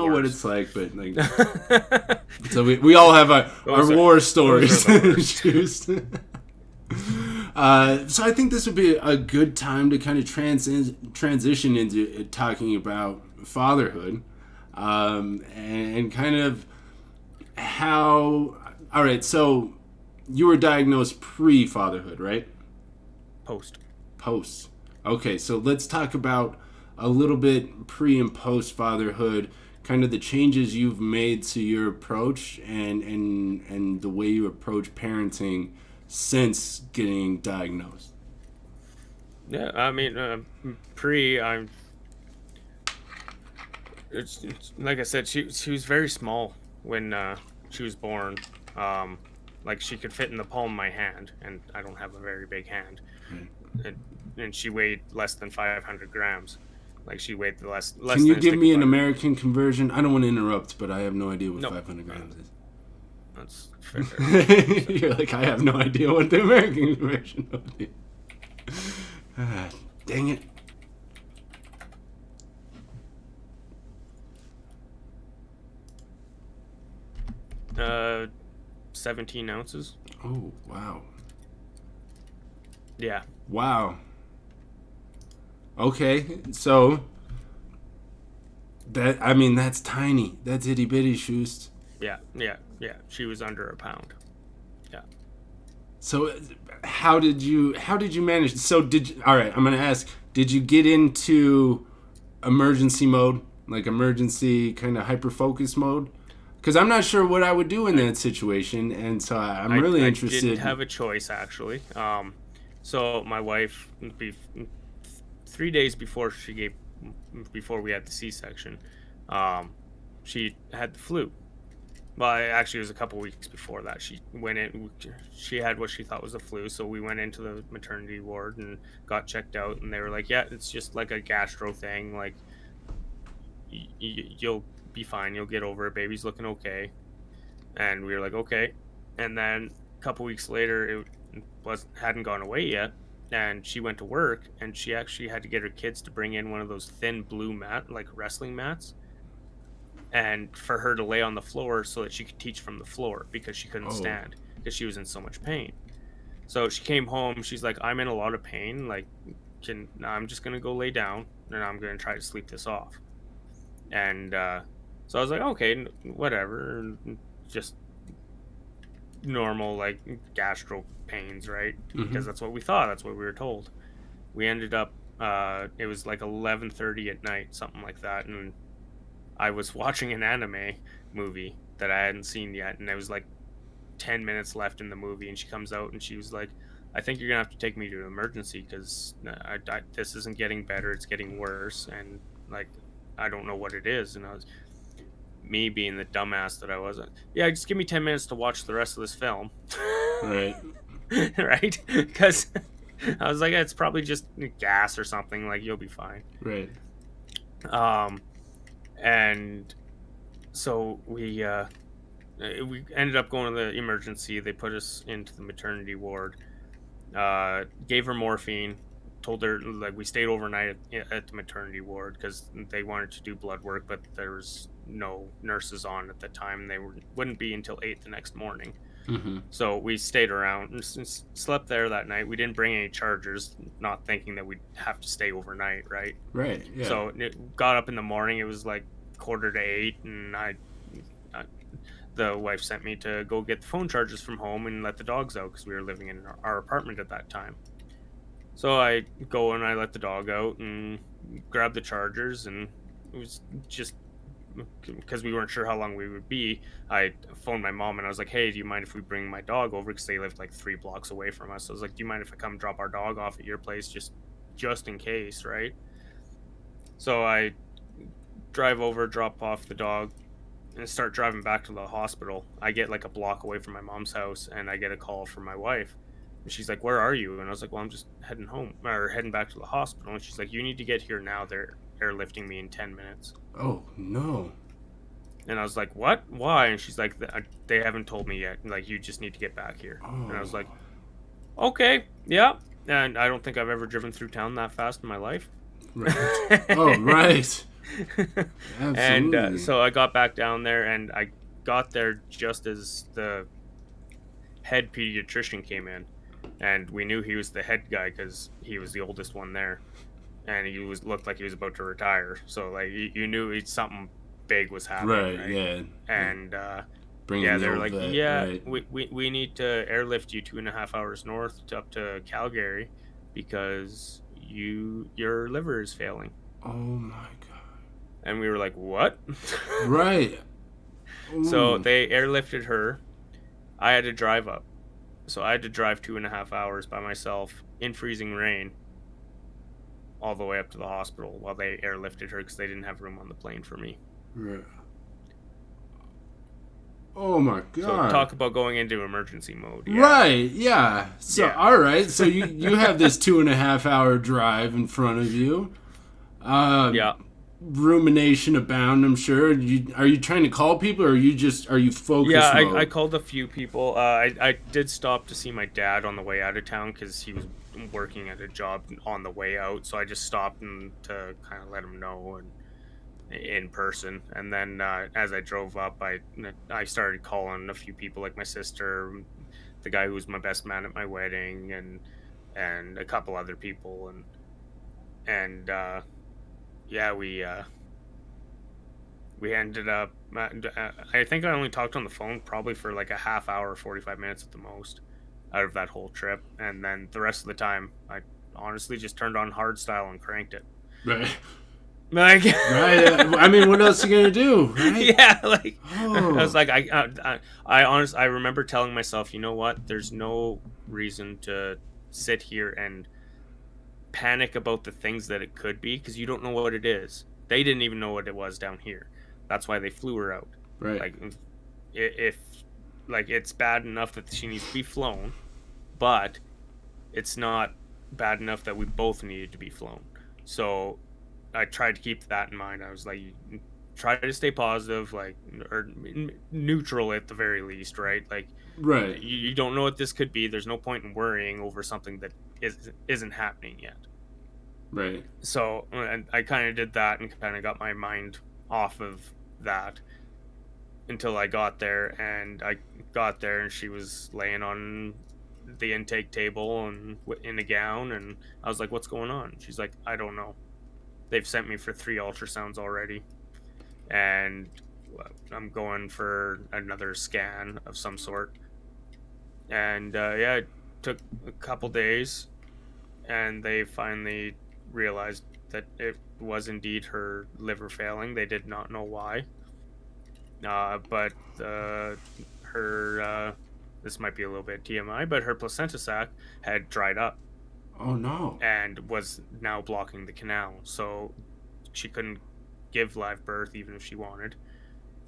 what it's like, but like, so we all have our war stories. So I think this would be a good time to kind of transition into talking about fatherhood, and kind of how. All right, so you were diagnosed pre-fatherhood, right? Post. Okay, so let's talk about a little bit pre and post fatherhood, kind of the changes you've made to your approach and the way you approach parenting since getting diagnosed. Yeah, I mean, pre, I'm. It's like I said, she was very small when she was born. Um, like she could fit in the palm of my hand, and I don't have a very big hand. Right. And, and she weighed less than 500 grams. Like she weighed less Can you than a give stick of me an butter. American conversion? I don't want to interrupt, but I have no idea what No, 500 uh, grams is. that's fair. So, You're like, I have no idea what the American conversion would be. Ah, dang it. 17 ounces. Oh, wow. Yeah, Wow. Okay, so that's tiny. That's itty bitty, Shoost. yeah. She was under a pound. Yeah. So how did you manage? So all right, I'm gonna ask. Did you get into emergency mode, like emergency kind of hyper focus mode? Because I'm not sure what I would do in I that situation, and so I'm I really I didn't interested. have a choice actually. So my wife, 3 days before we had the C-section, um, she had the flu. Well, actually, it was a couple weeks before that. She went in. She had what she thought was the flu, so we went into the maternity ward and got checked out, and they were like, "Yeah, it's just like a gastro thing. Like, you'll be fine. You'll get over it. Baby's looking okay." And we were like, "Okay." And then a couple weeks later, it was hadn't gone away yet, and she went to work, and she actually had to get her kids to bring in one of those thin blue like wrestling mats, and for her to lay on the floor so that she could teach from the floor because she couldn't Oh, stand because she was in so much pain. So she came home. She's like, "I'm in a lot of pain. Like, I'm just gonna go lay down and I'm gonna try to sleep this off." And so I was like, "Okay, whatever, just normal like gastro pains, right?" mm-hmm. Because that's what we thought. That's what we were told. We ended up. It was like 11:30 at night, something like that, and I was watching an anime movie that I hadn't seen yet, and there was like 10 minutes left in the movie, and she comes out and she was like, "I think you're gonna have to take me to emergency because this isn't getting better; it's getting worse, and like I don't know what it is." And I was me being the dumbass that I wasn't. Yeah, just give me 10 minutes to watch the rest of this film, Right, right? Because I was like, it's probably just gas or something. Like you'll be fine. right. Um, and so we ended up going to the emergency. They put us into the maternity ward. Gave her morphine. Told her like we stayed overnight at the maternity ward because they wanted to do blood work, but there was no nurses on at the time. Wouldn't be until 8 the next morning. Mm-hmm. So we stayed around and slept there that night. We didn't bring any chargers, not thinking that we'd have to stay overnight, right? Right, yeah. So it got up in the morning. It was like 7:45, and I the wife sent me to go get the phone chargers from home and let the dogs out because we were living in our apartment at that time. So I go and I let the dog out and grab the chargers, and it was just because we weren't sure how long we would be. I phoned my mom and I was like, "Hey, do you mind if we bring my dog over?" Because they lived like 3 blocks away from us. So I was like, "Do you mind if I come drop our dog off at your place just in case, right?" So I drive over, drop off the dog, and start driving back to the hospital. I get like a block away from my mom's house, and I get a call from my wife. And she's like, "Where are you?" And I was like, "Well, I'm just heading home or heading back to the hospital." And she's like, "You need to get here now. They're airlifting me in 10 minutes." Oh no. And I was like, "What? Why?" And she's like, "They haven't told me yet. Like, you just need to get back here." And I was Oh, like, "Okay, yeah." And I don't think I've ever driven through town that fast in my life. right. Oh, right. And Absolutely. so I got back down there, and I got there just as the head pediatrician came in, and we knew he was the head guy because he was the oldest one there, and he was looked like he was about to retire. So like you knew something big was happening, Right, right? yeah. Like And bringing yeah, the they were old like, vet, "Yeah, right. we need to airlift you 2.5 hours north up to Calgary because your liver is failing. Oh my god. And we were like, what? Right. So Ooh. they airlifted her. I had to drive up. So I had to drive 2.5 hours by myself in freezing rain all the way up to the hospital while they airlifted her because they didn't have room on the plane for me. Right. Oh my So god. talk about going into emergency mode. Yeah. Right, yeah. So Yeah. all right, so you have this 2.5 hour drive in front of you. Uh, Yeah. Rumination abound. I'm sure. Are you trying to call people, or are you Yeah, focus I mode? called a few people. I did stop to see my dad on the way out of town because he was working at a job on the way out. So I just stopped and to kind of let him know and in person. And then as I drove up, I started calling a few people like my sister, the guy who was my best man at my wedding, and a couple other people, and yeah, we ended up I think I only talked on the phone probably for like a half hour, 45 minutes at the most out of that whole trip, and then the rest of the time I honestly just turned on hardstyle and cranked it. Right. Like Right. I mean, what else are you gonna do, right? yeah, like I was Oh. like I remember telling myself, you know what, there's no reason to sit here and panic about the things that it could be because you don't know what it is. They didn't even know what it was down here. That's why they flew her out. Right. Like if like it's bad enough that she needs to be flown, but it's not bad enough that we both needed to be flown. So I tried to keep that in mind. I was like, try to stay positive, like, or neutral at the very least, right? Like, Right. you don't know what this could be. There's no point in worrying over something that isn't happening yet. Right. So and I kind of did that and kind of got my mind off of that until I got there. And I got there and she was laying on the intake table and in a gown. And I was like, what's going on? She's like, I don't know. They've sent me for 3 ultrasounds already. And I'm going for another scan of some sort. And yeah, it took a couple days. And they finally realized that it was indeed her liver failing. They did not know why. But her, this might be a little bit TMI, but her placenta sac had dried up Oh no. and was now blocking the canal. So she couldn't give live birth even if she wanted.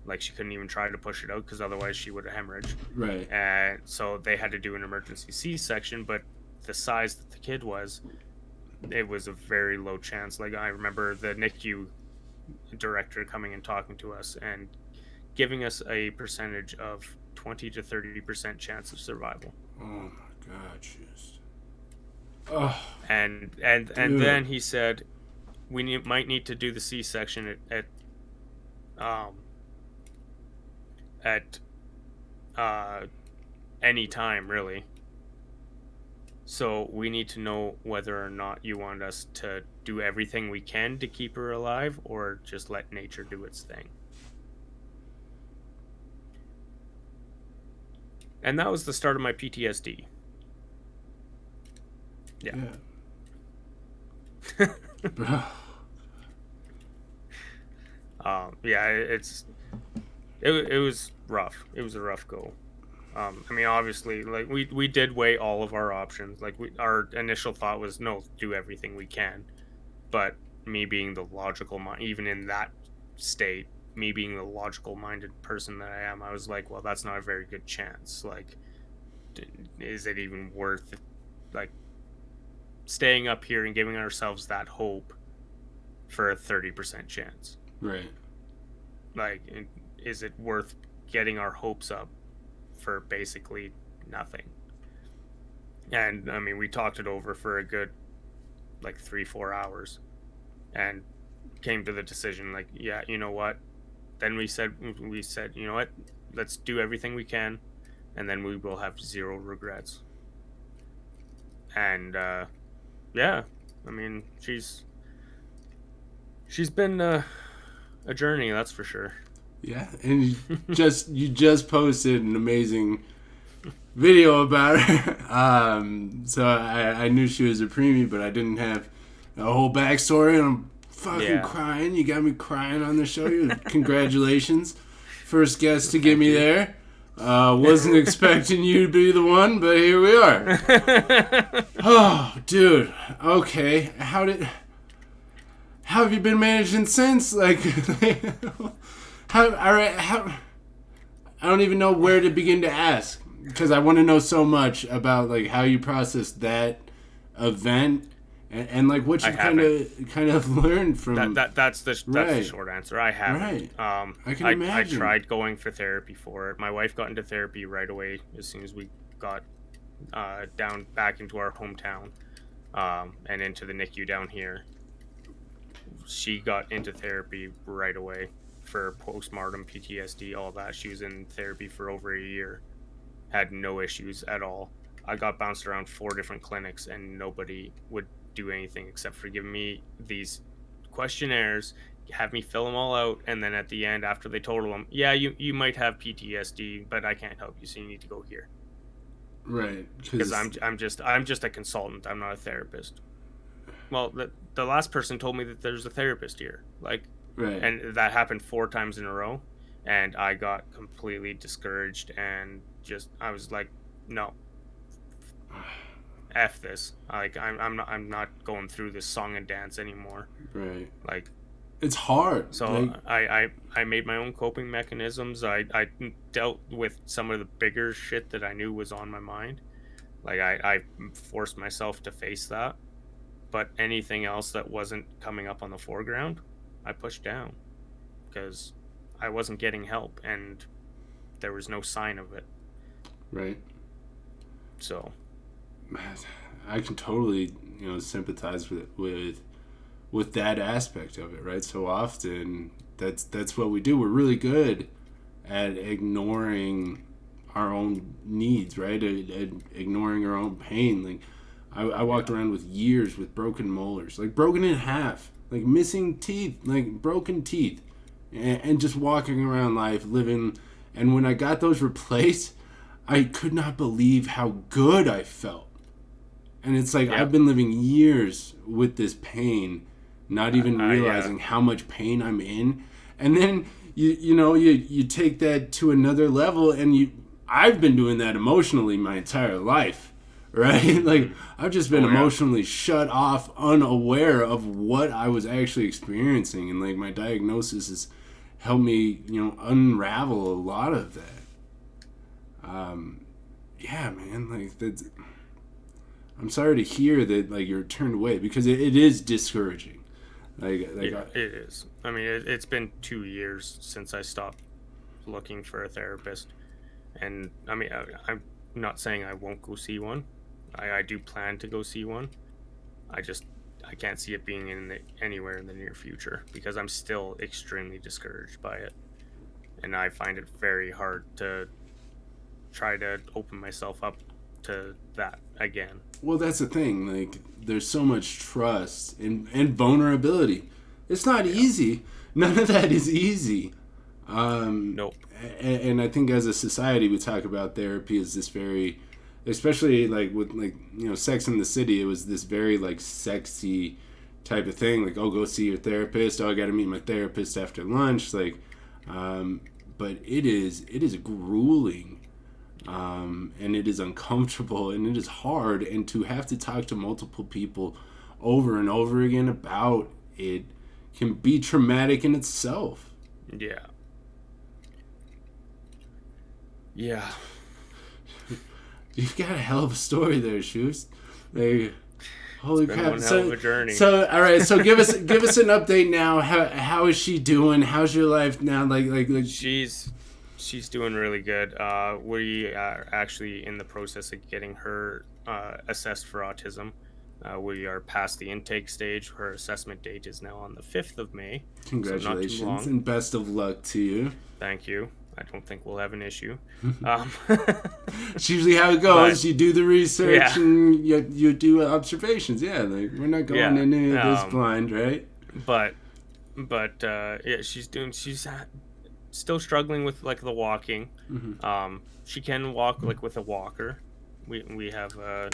Like she couldn't even try to push it out because otherwise she would have hemorrhaged. Right. And so they had to do an emergency C-section, but the size that the kid was, it was a very low chance. Like I remember the NICU director coming and talking to us and giving us a percentage of 20 to 30% chance of survival. Oh my god, just. Oh, And dude. then he said might need to do the C-section um at any time really. So we need to know whether or not you want us to do everything we can to keep her alive or just let nature do its thing. And that was the start of my PTSD. Yeah. Bro. Yeah, it was rough. It was a rough go. I mean, obviously, like we did weigh all of our options. Like our initial thought was no, do everything we can. But me being the logical mind, even in that state, me being the logical minded person that I am, I was like, well, that's not a very good chance. Like, is it even worth like staying up here and giving ourselves that hope for a 30% chance? Right. Like, is it worth getting our hopes up for basically nothing? And I mean, we talked it over for a good like 3-4 hours and came to the decision like, yeah, you know what, then we said, you know what, let's do everything we can and then we will have zero regrets. And yeah, I mean, she's been a journey, that's for sure. Yeah, and you just posted an amazing video about her. So I knew she was a preemie, but I didn't have a whole backstory, and I'm fucking Yeah. crying. You got me crying on the show. Congratulations. First guest to get Thank me you. there. Wasn't expecting you to be the one, but here we are. Oh, dude. Okay. How have you been managing since? Like, how I don't even know where to begin to ask, because I want to know so much about like how you processed that event, and like what I you kind haven't. of learned from. That's the Right, short answer. I haven't. right. I can I imagine. tried going for therapy for it. My wife got into therapy right away as soon as we got down back into our hometown, and into the NICU down here. She got into therapy right away for postpartum PTSD, all that. She was in therapy for over a year, had no issues at all. I got bounced around 4 different clinics, and nobody would do anything except for give me these questionnaires, have me fill them all out, and then at the end, after they told them, yeah, you might have PTSD, but I can't help you, so you need to go here. Right, Because because I'm just a consultant. I'm not a therapist. Well, the last person told me that there's a therapist here, like, right, and that happened 4 times in a row, and I got completely discouraged, and just I was like, no, f this. Like, I'm not going through this song and dance anymore. right. Like, It's hard. so Like, I made my own coping mechanisms. I dealt with some of the bigger shit that I knew was on my mind. Like, I forced myself to face that, but anything else that wasn't coming up on the foreground, I pushed down because I wasn't getting help, and there was no sign of it. right. So I can totally sympathize with that aspect of it, right? So often that's what we do. We're really good at ignoring our own needs, right? At ignoring our own pain. Like I walked yeah, around with years with broken molars, like broken in half, like missing teeth, like broken teeth, and just walking around life living. And when I got those replaced, I could not believe how good I felt. And it's like yeah, I've been living years with this pain, not even yeah, realizing how much pain I'm in. And then you take that to another level, and I've been doing that emotionally my entire life, right? Like hmm I've just been oh yeah, emotionally shut off, unaware of what I was actually experiencing, and like my diagnosis has helped me unravel a lot of that. Yeah, man, like that's. I'm sorry to hear that like you're turned away, because it is discouraging. yeah. It is. I mean, it's been 2 years since I stopped looking for a therapist, and I mean, I'm not saying I won't go see one. I do plan to go see one. I just I can't see it being anywhere in the near future because I'm still extremely discouraged by it, and I find it very hard to try to open myself up to that again. Well, that's the thing. Like, there's so much trust and vulnerability. It's not Yeah. easy. None of that is easy. Um, Nope. and I think as a society, we talk about therapy as this very, especially like with like Sex in the City. It was this very like sexy type of thing. Like, oh, go see your therapist. Oh, I got to meet my therapist after lunch. Like, um, but it is grueling, and it is uncomfortable, and it is hard, and to have to talk to multiple people over and over again about it can be traumatic in itself. Yeah. Yeah. You've got a hell of a story there, Shoost. Like, It's holy been crap! one hell of So, a journey. so all right. So give us an update now. How is she doing? How's your life now? Like. She's she's doing really good. We are actually in the process of getting her assessed for autism. We are past the intake stage. Her assessment date is now on the 5th of May, so not too Congratulations long. and best of luck to you. Thank you. I don't think we'll have an issue. It's usually how it But goes. You do the research yeah, and you do observations. Yeah, like we're not going yeah. into this blind, right? But yeah, she's still struggling with like the walking. She can walk like with a walker. We have a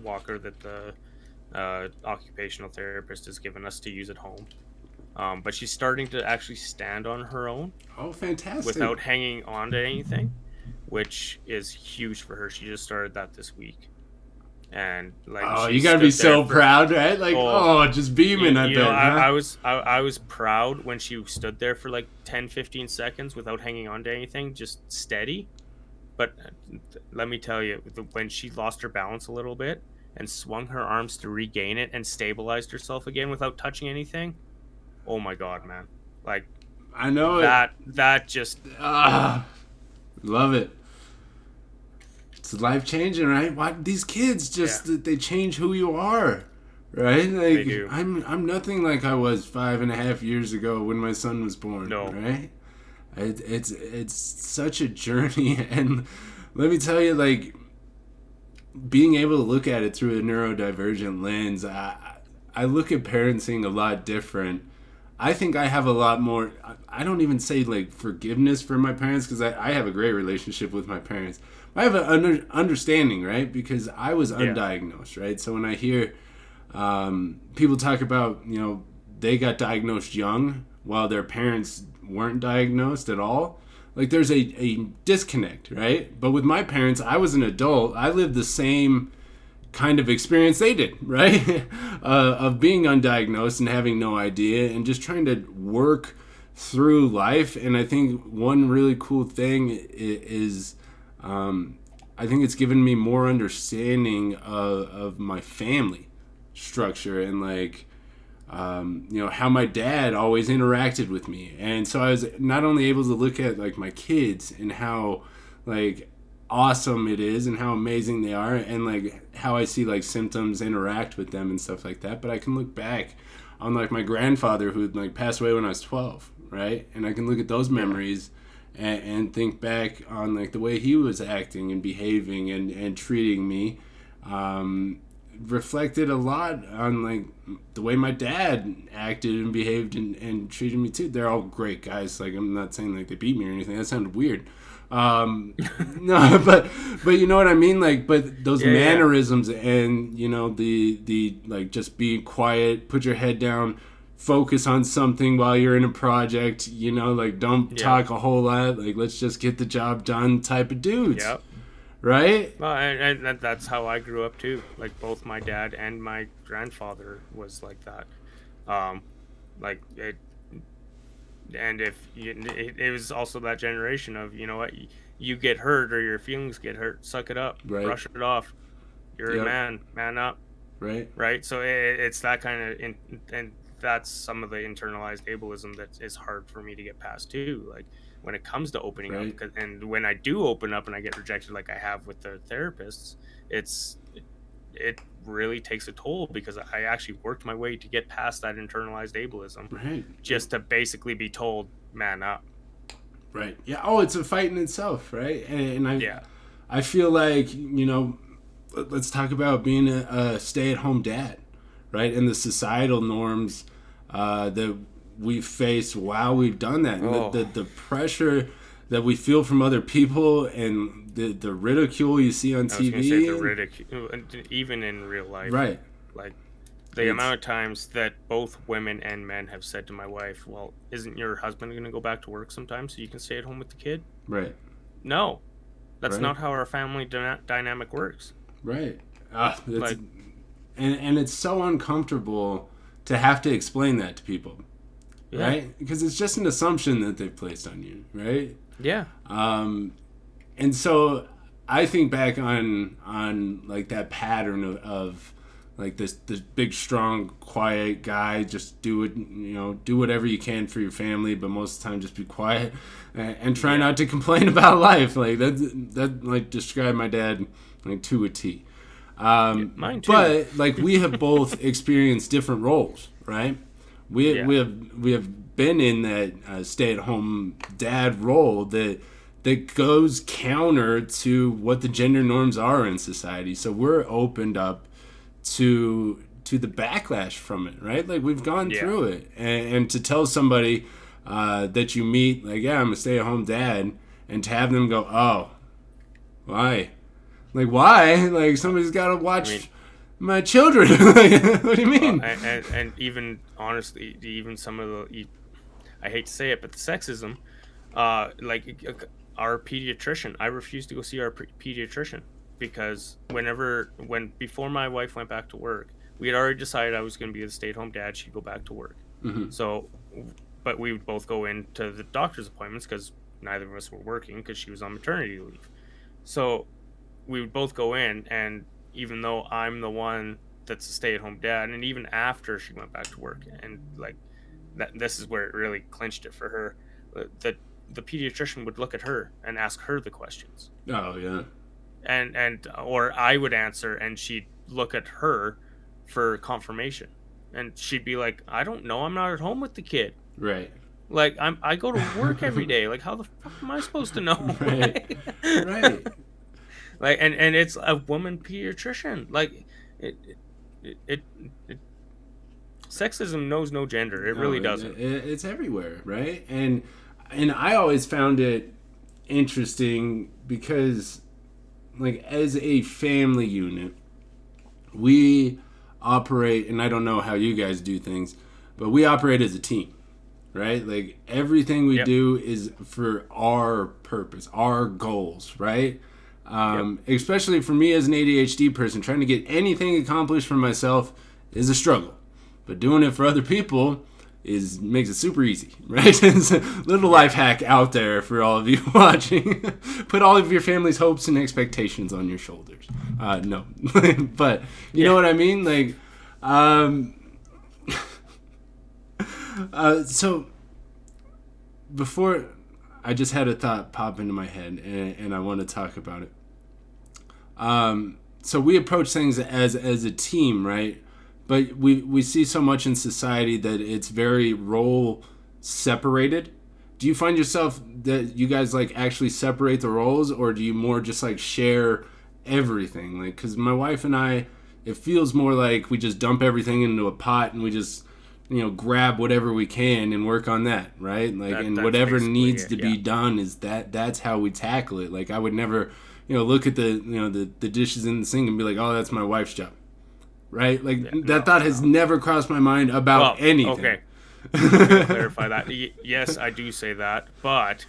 walker that the occupational therapist has given us to use at home. But she's starting to actually stand on her own Oh, fantastic. without hanging on to anything, which is huge for her. She just started that this week, and like Oh, she you gotta be stood there so for proud, right? Like, oh, oh, just beaming, I you know, bet, huh? I was proud when she stood there for like 10-15 seconds without hanging on to anything, just steady. But let me tell you, when she lost her balance a little bit and swung her arms to regain it and stabilized herself again without touching anything, oh my god, man! Like I know it. that just Ah, love it. It's life changing, right? Why these kids yeah, just they change who you are, right? they Like do. I'm nothing like I was 5.5 years ago when my son was born, No, right? It's such a journey, and let me tell you, like being able to look at it through a neurodivergent lens, I look at parenting a lot different. I think I have a lot more. I don't even say like forgiveness for my parents because I have a great relationship with my parents. I have an understanding, right? Because I was yeah, undiagnosed, right? So when I hear people talk about, they got diagnosed young while their parents weren't diagnosed at all, like there's a disconnect, right? But with my parents, I was an adult. I lived the same kind of experience they did, right? Of being undiagnosed and having no idea and just trying to work through life. And I think one really cool thing is I think it's given me more understanding of my family structure and like how my dad always interacted with me. And so I was not only able to look at like my kids and how like awesome it is and how amazing they are and like how I see like symptoms interact with them and stuff like that, but I can look back on like my grandfather who like passed away when I was 12, right? And I can look at those yeah, memories and think back on like the way he was acting and behaving and treating me. Reflected a lot on like the way my dad acted and behaved and treated me too. They're all great guys. Like I'm not saying like they beat me or anything. That sounded weird. No, but you know what I mean. Like, but those yeah, yeah, mannerisms and the like just be quiet, put your head down, focus on something while you're in a project. Like don't yeah, talk a whole lot. Like let's just get the job done. Type of dudes, yeah. right? Well, and that's how I grew up too. Like both my dad and my grandfather was like that. Um, like it, and if it was also that generation of what, you get hurt or your feelings get hurt, suck it up, Right. brush it off. You're a Yep. man up, Right. right? So it's that kind of and that's some of the internalized ableism that is hard for me to get past too. Like when it comes to opening up, Right. and when I do open up and I get rejected, like I have with the therapists, it's it really takes a toll because I actually worked my way to get past that internalized ableism, Right. just to basically be told, man up. Right. Yeah. Oh, it's a fight in itself, right? And Yeah, I feel like let's talk about being a stay-at-home dad, right? And the societal norms that we face while we've done that, and oh, the pressure that we feel from other people, and the ridicule you see on I was gonna say the TV. ridicule, even in real life. Right. Like the It's amount of times that both women and men have said to my wife, "Well, isn't your husband going to go back to work sometime so you can stay at home with the kid?" right. No, that's Right. not how our family dynamic works. Right. It's Like, and it's so uncomfortable to have to explain that to people, yeah, right? Because it's just an assumption that they've placed on you, right? yeah, And so I think back on like that pattern of like this big strong quiet guy, just do it, do whatever you can for your family, but most of the time just be quiet and try yeah, not to complain about life. Like that like described my dad like to a T. yeah. Mine too. But like we have both experienced different roles, right? We Yeah, we have we have been in that stay-at-home dad role that goes counter to what the gender norms are in society. So we're opened up to the backlash from it, right? Like we've gone yeah. through it, and to tell somebody that you meet, like, yeah, I'm a stay-at-home dad, and to have them go, oh, why? Like, why? Like, somebody's got to I mean, watch my children. What do you mean? And even honestly, even some of I hate to say it, but the sexism, our pediatrician, I refused to go see our pediatrician because before my wife went back to work, we had already decided I was going to be a stay-at-home dad. She'd go back to work. Mm-hmm. So, but we would both go into the doctor's appointments because neither of us were working because she was on maternity leave. So we would both go in, and even though I'm the one that's a stay-at-home dad, and even after she went back to work, and like that, this is where it really clinched it for her, that the pediatrician would look at her and ask her the questions. Oh yeah. And or I would answer, and she'd look at her for confirmation, and she'd be like, I don't know, I'm not at home with the kid. Right. Like I go to work every day. Like how the fuck am I supposed to know? Right. Right. Like and it's a woman pediatrician. Like it sexism knows no gender. It really doesn't. It's everywhere, right? And I always found it interesting because, like, as a family unit, we operate, and I don't know how you guys do things, but we operate as a team, right? Like, everything we do is for our purpose, our goals, right? Especially for me as an ADHD person, trying to get anything accomplished for myself is a struggle. But doing it for other people makes it super easy, right? It's a little life hack out there for all of you watching. Put all of your family's hopes and expectations on your shoulders. No, but you know what I mean? Like, so before, I just had a thought pop into my head, and I want to talk about it. So we approach things as a team, right? But we see so much in society that it's very role separated. Do you find yourself that you guys like actually separate the roles, or do you more just like share everything? Like, because my wife and I, it feels more like we just dump everything into a pot and we just, grab whatever we can and work on that, right? Like, and whatever needs to be done is that's how we tackle it. Like, I would never, look at the dishes in the sink and be like, oh, that's my wife's job. Right? Like, that thought has never crossed my mind about anything. Okay. Clarify that. Yes, I do say that, but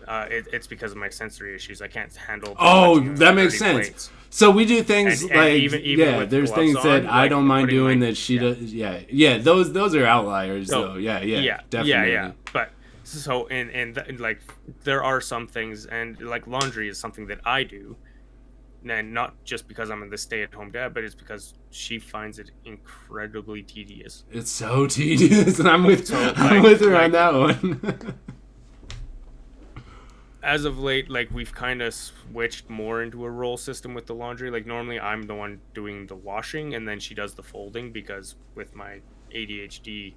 it's because of my sensory issues. I can't handle. Oh, that makes sense. Plates. So we do things and like even there's things that I don't mind doing that she does. Yeah. Those are outliers, though. Yeah, definitely. Yeah. But so like there are some things, and like laundry is something that I do. And not just because I'm the stay-at-home dad, but it's because she finds it incredibly tedious. It's so tedious, and I'm with her on that one. As of late, like, we've kind of switched more into a role system with the laundry. Like, normally I'm the one doing the washing, and then she does the folding, because with my ADHD,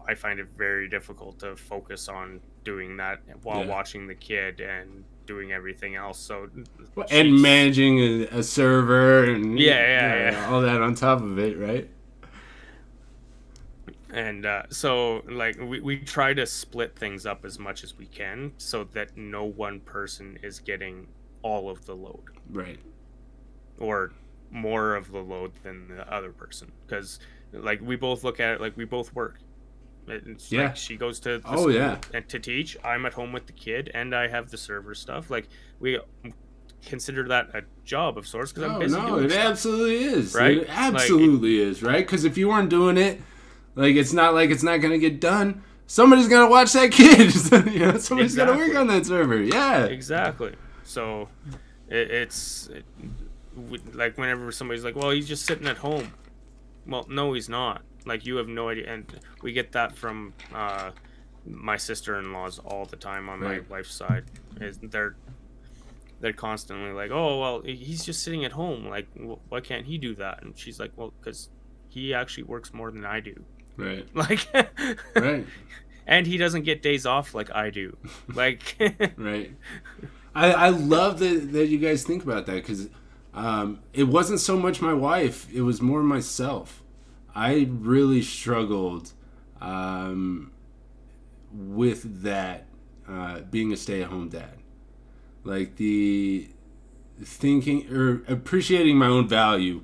I find it very difficult to focus on doing that while watching the kid and doing everything else. So and managing a server and all that on top of it, right? And so like we try to split things up as much as we can so that no one person is getting all of the load, right? Or more of the load than the other person, because like we both look at it like we both work. It's like she goes to school and to teach. I'm at home with the kid, and I have the server stuff. Like, we consider that a job of sorts because I'm busy doing stuff. Absolutely is. Right? It absolutely is, right? Because if you weren't doing it, like, it's not going to get done. Somebody's going to watch that kid. Somebody's going to work on that server. Yeah. Exactly. So it's like whenever somebody's like, well, he's just sitting at home. Well, no, he's not. Like, you have no idea. And we get that from my sister-in-laws all the time on my wife's side. They're constantly like, oh, well, he's just sitting at home. Like, why can't he do that? And she's like, well, because he actually works more than I do. Right. Like, right. And he doesn't get days off like I do. Like, right. I love that you guys think about that, because it wasn't so much my wife. It was more myself. I really struggled with that, being a stay-at-home dad. Like, the thinking or appreciating my own value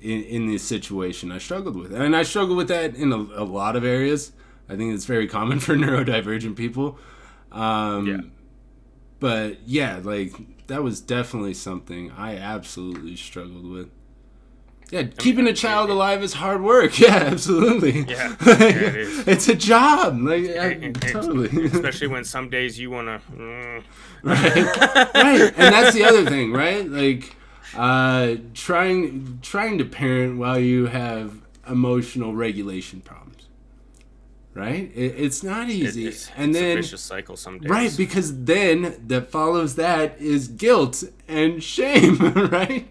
in this situation. I struggled with it. And I struggle with that in a lot of areas. I think it's very common for neurodivergent people. Yeah. But yeah, like that was definitely something I absolutely struggled with. Yeah, keeping a child alive is hard work. Yeah, absolutely. Yeah, Like, it is. it's a job. Like totally. Especially when some days you want to. Right. And that's the other thing, right? Like trying to parent while you have emotional regulation problems. Right? It's not easy. It's and then a vicious cycle some days. right, because then that follows that is guilt and shame, right?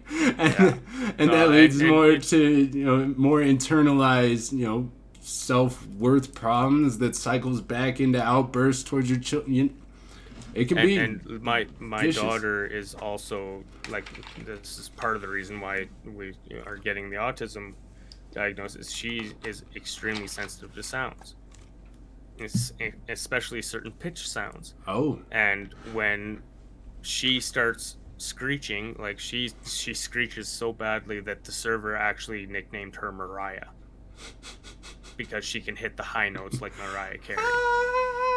And that leads more to more internalized self-worth problems that cycles back into outbursts towards your children. It can be. And my vicious. daughter is also like, this is part of the reason why we are getting the autism diagnosis. She is extremely sensitive to sounds. Especially certain pitch sounds. Oh. And when she starts screeching, like she screeches so badly that the server actually nicknamed her Mariah, because she can hit the high notes like Mariah Carey.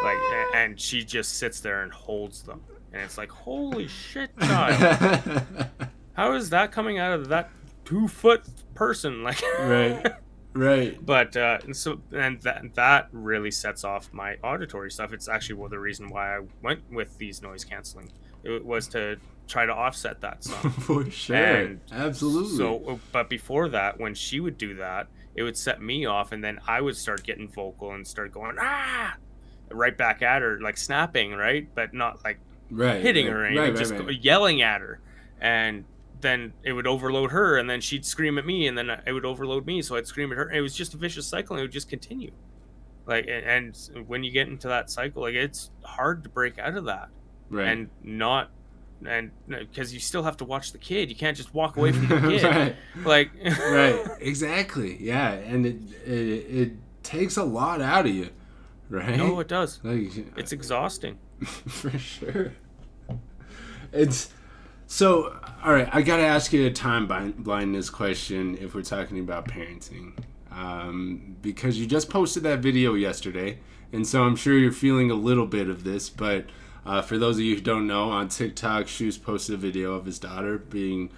Like, and she just sits there and holds them, and it's like, holy shit, child! How is that coming out of that 2-foot person? Like, Right. But that really sets off my auditory stuff. It's actually the reason why I went with these noise canceling. It was to try to offset that some. For sure. And absolutely. So, but before that, when she would do that, it would set me off, and then I would start getting vocal and start going right back at her, like snapping, right, but not like hitting her or anything, just yelling at her, and then it would overload her, and then she'd scream at me, and then it would overload me, so I'd scream at her. It was just a vicious cycle, and it would just continue. Like, and when you get into that cycle, like, it's hard to break out of that, and not, and because you still have to watch the kid. You can't just walk away from the kid. Like, right, exactly, yeah, and it takes a lot out of you, right? No, it does. Like, it's exhausting. For sure. It's. So, all right, I got to ask you a time blindness question if we're talking about parenting. Because you just posted that video yesterday, and so I'm sure you're feeling a little bit of this, but for those of you who don't know, on TikTok, Shoost posted a video of his daughter being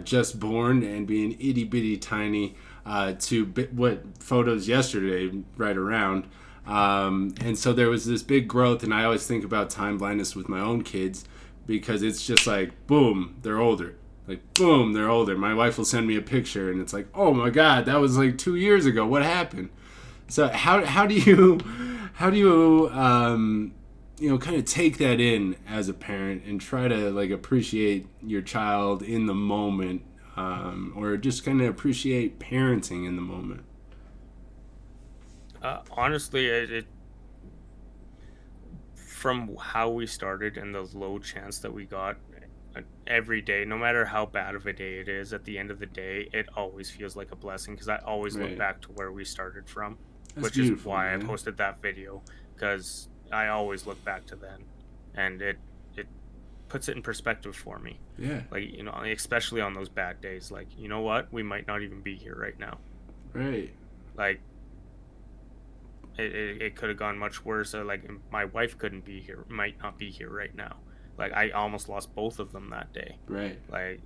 just born and being itty-bitty tiny what photos yesterday right around. And so there was this big growth, and I always think about time blindness with my own kids, because it's just like, boom, they're older. Like, boom, they're older. My wife will send me a picture, and it's like, oh my God, that was like 2 years ago. What happened? So how do you kind of take that in as a parent and try to like appreciate your child in the moment, or just kind of appreciate parenting in the moment? Honestly, from how we started and the low chance that we got every day, no matter how bad of a day it is, at the end of the day, it always feels like a blessing, because I always look back to where we started from. Which is why I posted that video, because I always look back to then, and it puts it in perspective for me. Yeah. Like, especially on those bad days, like, you know what? We might not even be here right now. Right. Like, it could have gone much worse. Like, my wife might not be here right now. Like, I almost lost both of them that day. Right. Like,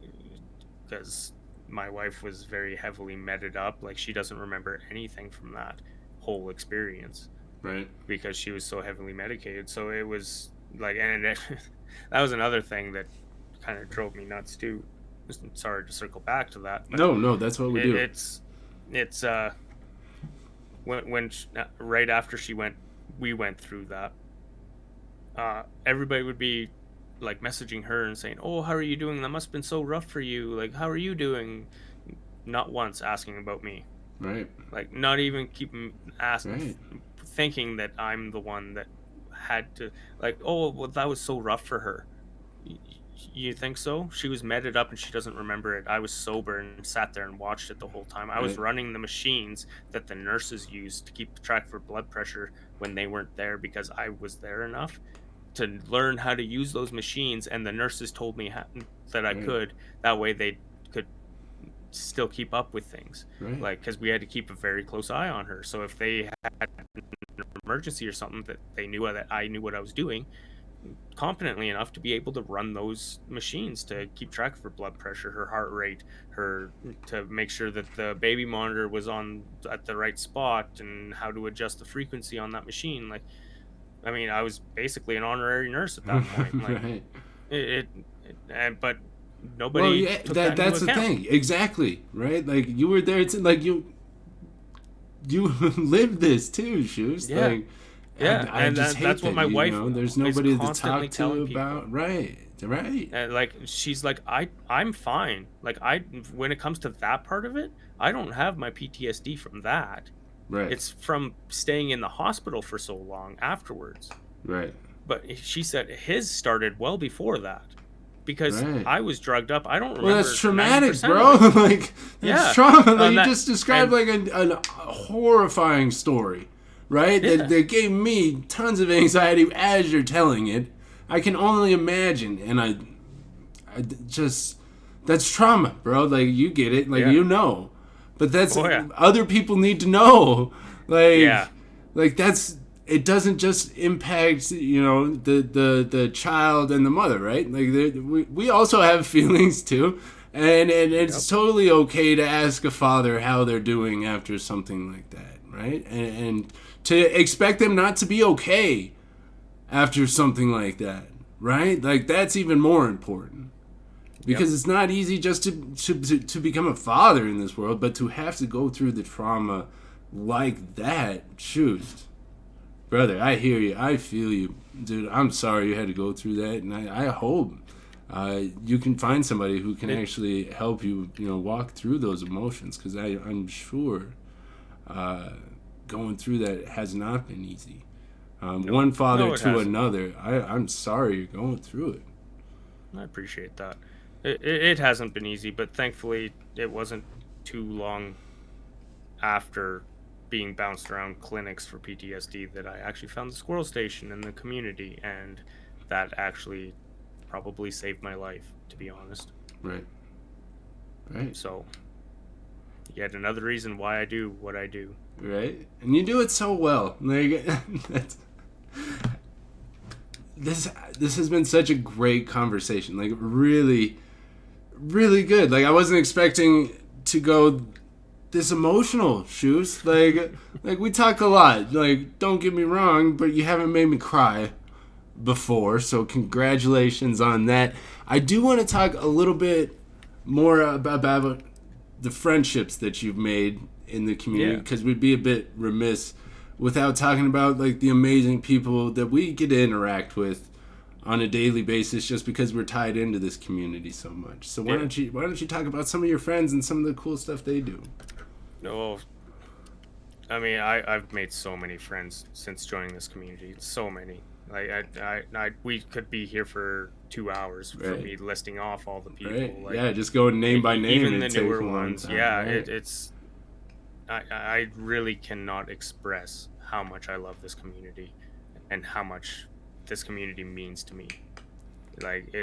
because my wife was very heavily medded up. Like, she doesn't remember anything from that whole experience. Right. Because she was so heavily medicated. So it was like, and that was another thing that kind of drove me nuts too. Sorry to circle back to that. But no, that's what we do. It's when right after we went through that, everybody would be like messaging her and saying, oh, how are you doing? That must have been so rough for you. Like, how are you doing? Not once asking about me. Right. Like, not even keeping asking, thinking that I'm the one that had to, like, oh, well, that was so rough for her. You think so? She was medded up and she doesn't remember it. I was sober and sat there and watched it the whole time. I was running the machines that the nurses used to keep track for blood pressure when they weren't there, because I was there enough to learn how to use those machines, and the nurses told me that I could. That way they could still keep up with things, Right. like because we had to keep a very close eye on her. So if they had an emergency or something, that they knew that I knew what I was doing competently enough to be able to run those machines to keep track of her blood pressure, her heart rate, her to make sure that the baby monitor was on at the right spot, and how to adjust the frequency on that machine. Like, I mean, I was basically an honorary nurse at that point. Like, Right. and but Well, nobody yeah, took that into that's the account. thing. Exactly, right? Like you were there to like you lived this too, Shoes. Yeah, Like yeah, I and just hate that's what that my wife there's is nobody to constantly talk to telling people. about. Right. Right. And like she's like, I'm fine. Like, when it comes to that part of it, I don't have my PTSD from that. Right. It's from staying in the hospital for so long afterwards. Right. But she said his started well before that, because Right. I was drugged up. I don't Well, that's remember traumatic, 90% of bro. it. Like that's Yeah. trauma. Like you That just described and like a horrifying story, right? yeah. That gave me tons of anxiety as you're telling it. I can only imagine, and I just that's trauma, bro. Like you get it, like Yeah. you know, but that's Oh yeah. other people need to know, Yeah. like that's it doesn't just impact the child and the mother, right? Like we also have feelings too, and Yep. it's totally okay to ask a father how they're doing after something like that, right? And to expect them not to be okay after something like that, right? Like that's even more important Yep. because it's not easy just to become a father in this world, but to have to go through the trauma like that. Shoot, brother, I hear you, I feel you, dude. I'm sorry you had to go through that, and I hope you can find somebody who can It actually help you, walk through those emotions, because I'm sure going through that has not been easy. no. One father No, it to hasn't. another. I'm sorry you're going through it. I appreciate that. It hasn't been easy, but thankfully it wasn't too long after being bounced around clinics for PTSD that I actually found the squirrel station in the community, and that actually probably saved my life, to be honest. Right. Right. So, yet another reason why I do what I do. Right. And you do it so well. Like that's, this has been such a great conversation. Like really, really good. Like I wasn't expecting to go this emotional, Shoes. Like we talk a lot. Like don't get me wrong, but you haven't made me cry before, so congratulations on that. I do want to talk a little bit more about the friendships that you've made in the community, Yeah. because we'd be a bit remiss without talking about like the amazing people that we get to interact with on a daily basis, just because we're tied into this community so much. So Yeah. why don't you talk about some of your friends and some of the cool stuff they do? No, I mean, I've made so many friends since joining this community. So many. Like we could be here for 2 hours for Right. me listing off all the Right. people. Like, Yeah, just going name by name even and the take newer a long ones. time. Yeah, Right. it's I really cannot express how much I love this community and how much this community means to me. Like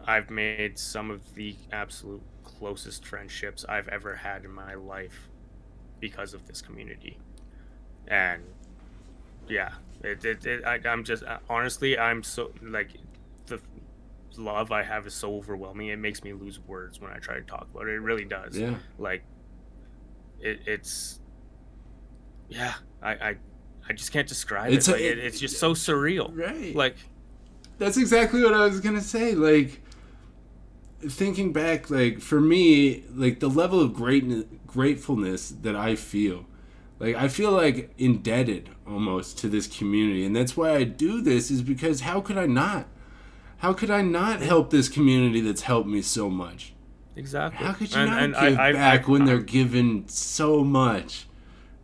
I've made some of the absolute closest friendships I've ever had in my life because of this community. And yeah, I'm just honestly, I'm so like the love I have is so overwhelming. It makes me lose words when I try to talk about it. It really does. Yeah. Like it's yeah, I just can't describe It's it. a, Like it's just so surreal. right. Like That's exactly what I was gonna say. Like thinking back, like for me, like the level of gratefulness that I feel. Like I feel like indebted almost to this community, and that's why I do this. Is because how could I not? How could I not help this community that's helped me so much? How exactly. could you And not give back when they're given so much?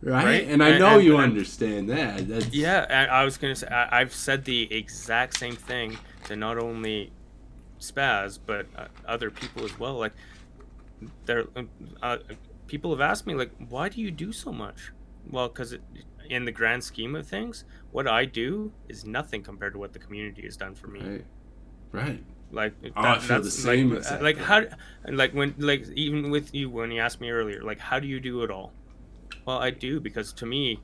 Right? right. And I know you understand that. That's, Yeah, and I was gonna say I've said the exact same thing to not only Spaz but other people as well. Like they're people have asked me like, why do you do so much? Well, because in the grand scheme of things, what I do is nothing compared to what the community has done for me. right. Right. Like Oh, I that. feel the That's like same exact like way. how like when like even with you when you asked me earlier, like how do you do it all? Well, I do because to me,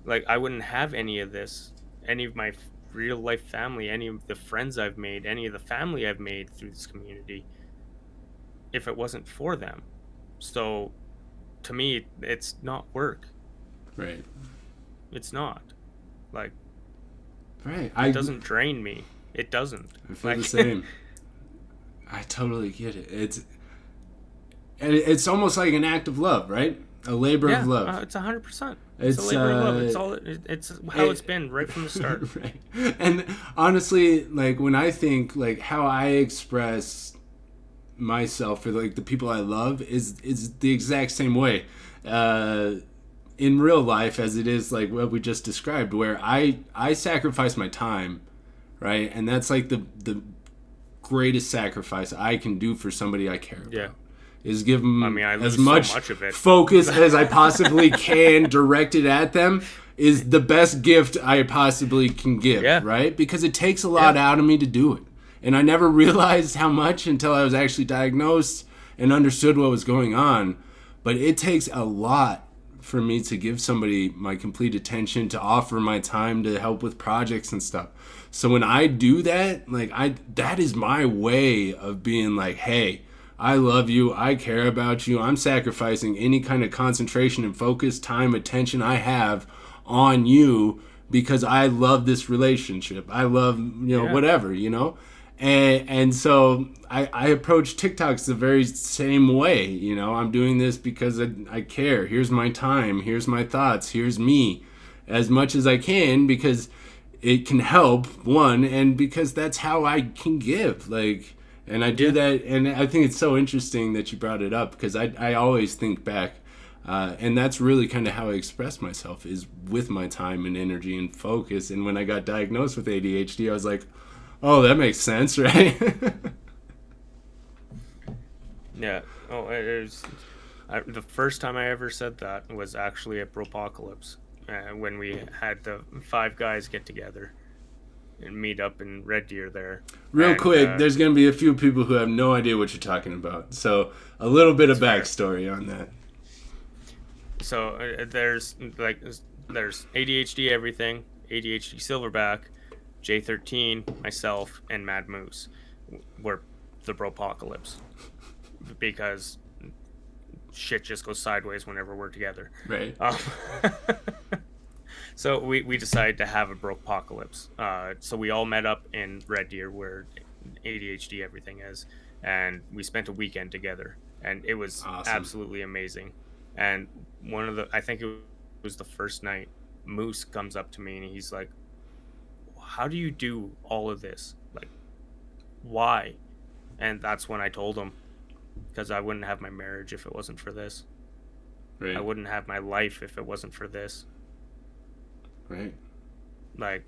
like I wouldn't have any of this, any of my real life family, any of the friends I've made, any of the family I've made through this community if it wasn't for them. So to me, it's not work. Right. It's not. Like Right. it doesn't drain me. It doesn't. I feel the Like same. I totally get it. It's almost like an act of love, right? A labor of yeah, love. it's 100%. It's a It's labor of love. It's how it's it, been right from the start. right. And honestly, like when I think like how I express myself for like the people I love is the exact same way. In real life as it is like what we just described, where I sacrifice my time, right? And that's like the greatest sacrifice I can do for somebody I care Yeah. about is give I them mean, I as lose so much much of it. focus as I possibly can directed at them is the best gift I possibly can give, Yeah. right? Because it takes a lot out of me to do it. And I never realized how much until I was actually diagnosed and understood what was going on. But it takes a lot for me to give somebody my complete attention, to offer my time to help with projects and stuff. So when I do that, like that is my way of being like, hey, I love you, I care about you, I'm sacrificing any kind of concentration and focus, time, attention I have on you because I love this relationship. I love, Yeah. whatever, And so I approach TikToks the very same way. I'm doing this because I care. Here's my time. Here's my thoughts. Here's me as much as I can because it can help, one, and because that's how I can give. And I do that. And I think it's so interesting that you brought it up because I always think back. And that's really kind of how I express myself is with my time and energy and focus. And when I got diagnosed with ADHD, I was like, oh, that makes sense, right? Yeah. Oh, the first time I ever said that was actually at Bropocalypse, when we had the 5 guys get together and meet up in Red Deer there. Real quick, there's going to be a few people who have no idea what you're talking about. So a little bit of backstory on that. So there's ADHD everything, ADHD Silverback, J13, myself, and Mad Moose were the Bropocalypse because shit just goes sideways whenever we're together. Right. So we decided to have a Bropocalypse. So we all met up in Red Deer where ADHD everything is, and we spent a weekend together, and it was absolutely amazing. And I think it was the first night, Moose comes up to me and he's like, how do you do all of this? Like, why? And that's when I told him, because I wouldn't have my marriage if it wasn't for this. Right. I wouldn't have my life if it wasn't for this. Right. Like,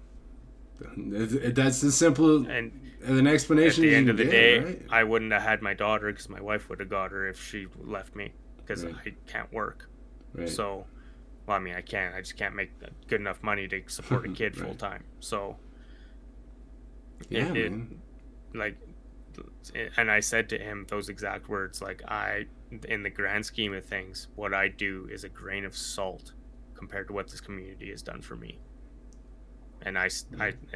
that's the simple and an explanation. At the end of the day, right? I wouldn't have had my daughter because my wife would have got her if she left me because I can't work. Right. So, well, I mean, I can. I just can't make good enough money to support a kid full time. So, and I said to him those exact words, like, in the grand scheme of things, what I do is a grain of salt compared to what this community has done for me. And I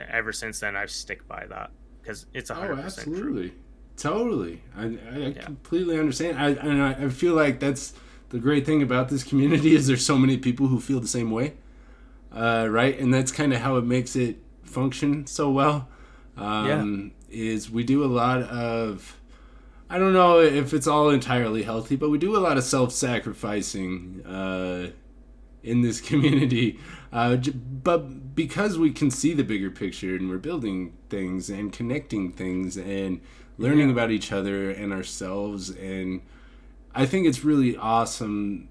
ever since then, I've stick by that because it's 100% absolutely. True. Totally. I completely understand. I feel like that's the great thing about this community is there's so many people who feel the same way. Right. And that's kind of how it makes it function so well. Is we do a lot of, I don't know if it's all entirely healthy, but we do a lot of self-sacrificing in this community. But because we can see the bigger picture and we're building things and connecting things and learning about each other and ourselves, and I think it's really awesome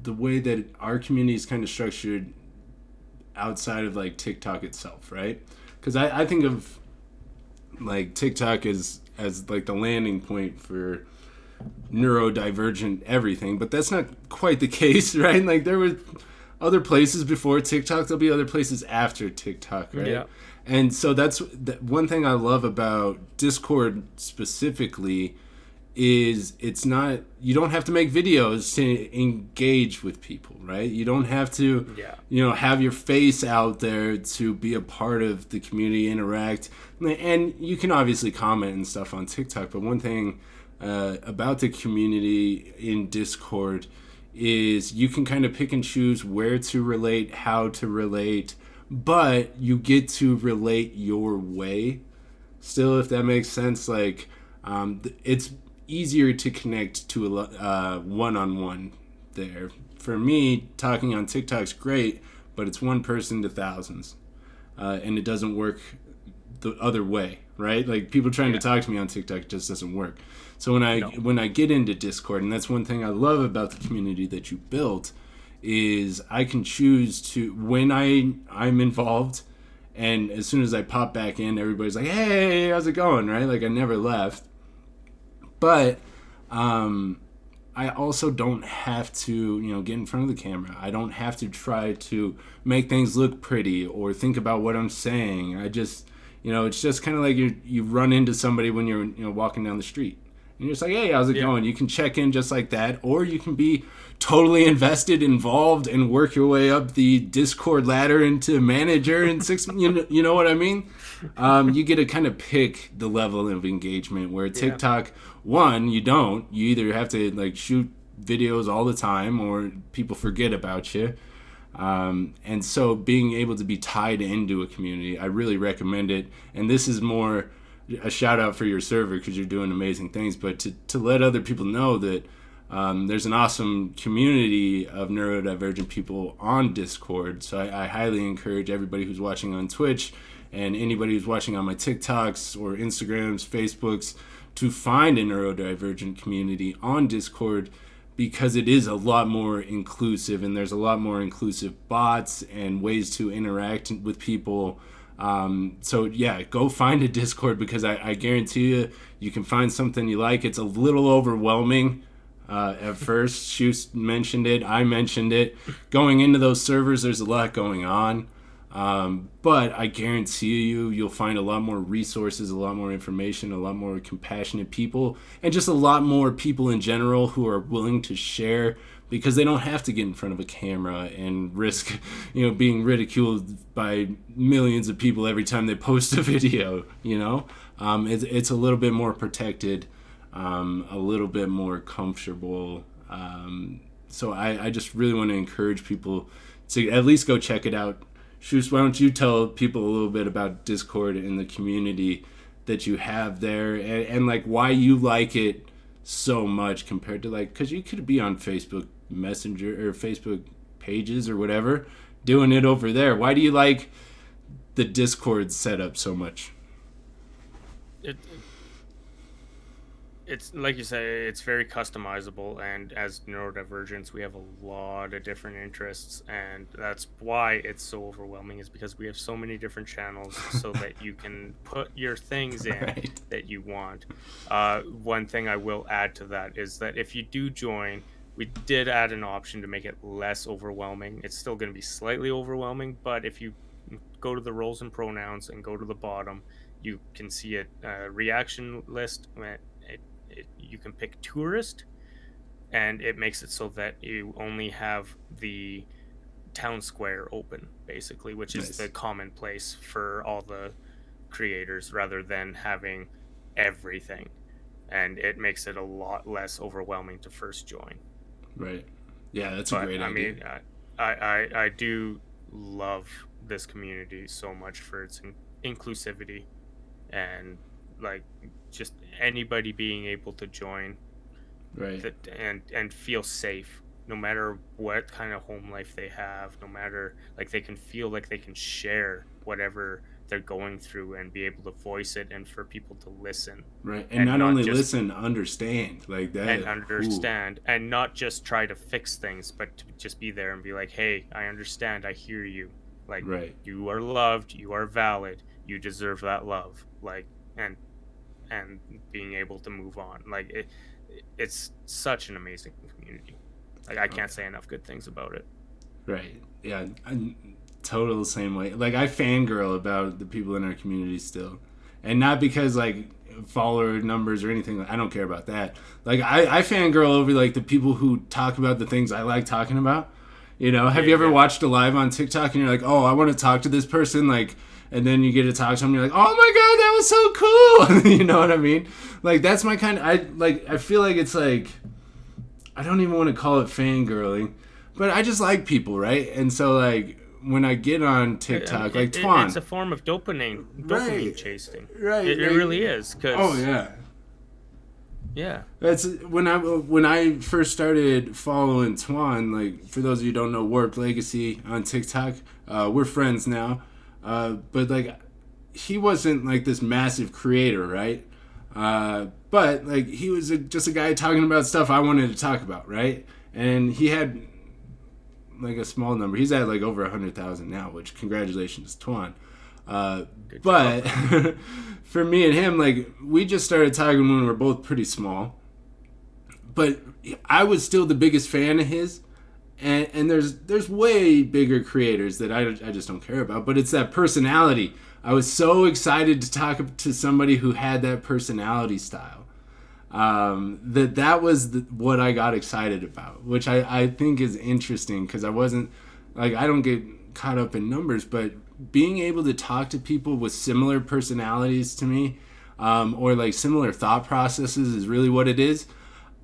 the way that our community is kind of structured outside of like TikTok itself, right? Because I think of like TikTok as like the landing point for neurodivergent everything, but that's not quite the case, right? Like there was other places before TikTok. There'll be other places after TikTok, right? Yeah. And so that's one thing I love about Discord specifically is it's not, you don't have to make videos to engage with people, right? You don't have to, Yeah. have your face out there to be a part of the community, interact. And you can obviously comment and stuff on TikTok, but one thing about the community in Discord is you can kind of pick and choose where to relate, how to relate, but you get to relate your way still, if that makes sense. Like, it's easier to connect to a one-on-one there. For me, talking on TikTok's great, but it's one person to thousands, and it doesn't work the other way, right? Like, people trying to talk to me on TikTok just doesn't work. So No. when I get into Discord, and that's one thing I love about the community that you built, is I can choose to, when I'm involved, and as soon as I pop back in, everybody's like, "Hey, how's it going?" Right? Like, I never left. But I also don't have to, get in front of the camera. I don't have to try to make things look pretty or think about what I'm saying. I just, it's just kind of like you run into somebody when you're, walking down the street. And you're just like, "Hey, how's it going?" You can check in just like that, or you can be totally invested, involved, and work your way up the Discord ladder into manager in 6 months. You know what I mean? You get to kind of pick the level of engagement, where TikTok, one, you don't. You either have to like shoot videos all the time, or people forget about you. And so being able to be tied into a community, I really recommend it. And this is more a shout out for your server, because you're doing amazing things, but to let other people know that there's an awesome community of neurodivergent people on Discord. So I highly encourage everybody who's watching on Twitch and anybody who's watching on my TikToks or Instagrams, Facebooks, to find a neurodivergent community on Discord, because it is a lot more inclusive, and there's a lot more inclusive bots and ways to interact with people. So yeah, go find a Discord, because I guarantee you can find something you like. It's a little overwhelming at first. Shoost mentioned it. I mentioned it. Going into those servers, there's a lot going on. But I guarantee you'll find a lot more resources, a lot more information, a lot more compassionate people, and just a lot more people in general who are willing to share, because they don't have to get in front of a camera and risk, being by millions of people every time they post a video. It's a little bit more protected, a little bit more comfortable. So I just really want to encourage people to at least go check it out. Shoost, why don't you tell people a little bit about Discord and the community that you have there, and like why you like it so much compared to, like, because you could be on Facebook Messenger or Facebook pages or whatever, doing it over there. Why do you like the Discord setup so much? It's like you say, it's very customizable, and as neurodivergents, we have a lot of different interests, and that's why it's so overwhelming, is because we have so many different channels so that you can put your things in Right. that you want. One thing I will add to that is that if you do join, we did add an option to make it less overwhelming. It's still going to be slightly overwhelming, but if you go to the roles and pronouns and go to the bottom, you can see a reaction list. You can pick tourist, and it makes it so that you only have the town square open, basically, which is the common place for all the creators, rather than having everything. And it makes it a lot less overwhelming to first join. Right. Yeah, that's a But great I idea. mean, I do love this community so much for its inclusivity, and like just anybody being able to join Right. that and feel safe, no matter what kind of home life they have, no matter, like, they can feel like they can share whatever they're going through and be able to voice it, and for people to listen, Right. And and not not only just listen, understand. Like and that. Ooh. understand, and not just try to fix things, but to just be there and be like, "Hey, I understand, I hear you, like, Right. you are loved, you are valid, you deserve that love," like, and being able to move on. Like, it's such an amazing community. Like, I can't say enough good things about it. Right. Yeah. I'm total same way. Like I fangirl about the people in our community still, and not because like follower numbers or anything. I don't care about that. Like I fangirl over like the people who talk about the things I like talking about. You know, have Yeah, you ever yeah. watched a live on TikTok and you're like, oh, I want to talk to this person, like, and then you get to talk to them, you're like, oh my god, that was so cool. You know what I mean? Like that's my kind. I feel like it's like I don't even want to call it fangirling, but I just like people, right? And so like when I get on I mean, TikTok, like Twan, it's a form of dopamine right, chasing. right, It like, really is. oh yeah. Yeah. That's when I first started following Twan. Like for those of you who don't know, Warped Legacy on TikTok. We're friends now, but like he wasn't like this massive creator, right? But like he was just a guy talking about stuff I wanted to talk about, right? And he had like a small number. He's at like over 100,000 now, which congratulations, Twan. But for me and him, like we just started talking when we were both pretty small. But I was still the biggest fan of his, and there's way bigger creators that I just don't care about. But it's that personality. I was so excited to talk to somebody who had that personality style. That was what I got excited about, which I think is interesting because I wasn't like I don't get caught up in numbers, but being able to talk to people with similar personalities to me, or like similar thought processes is really what it is.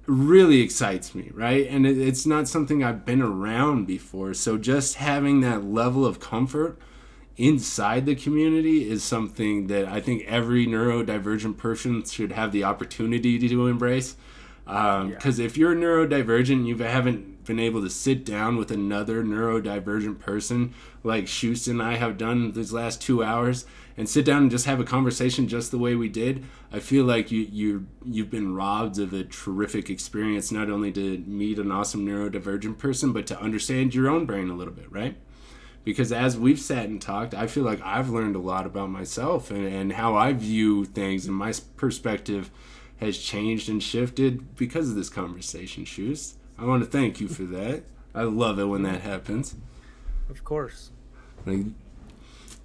Really excites me, right? And it's not something I've been around before. So just having that level of comfort inside the community is something that I think every neurodivergent person should have the opportunity to embrace. Because if you're neurodivergent and you haven't been able to sit down with another neurodivergent person like Shoost and I have done these last 2 hours and sit down and just have a conversation just the way we did, I feel like you've been robbed of a terrific experience, not only to meet an awesome neurodivergent person, but to understand your own brain a little bit, right? Because as we've sat and talked, I feel like I've learned a lot about myself and how I view things, and my perspective has changed and shifted because of this conversation, Shoost. I want to thank you for that. I love it when that happens. Of course. Like,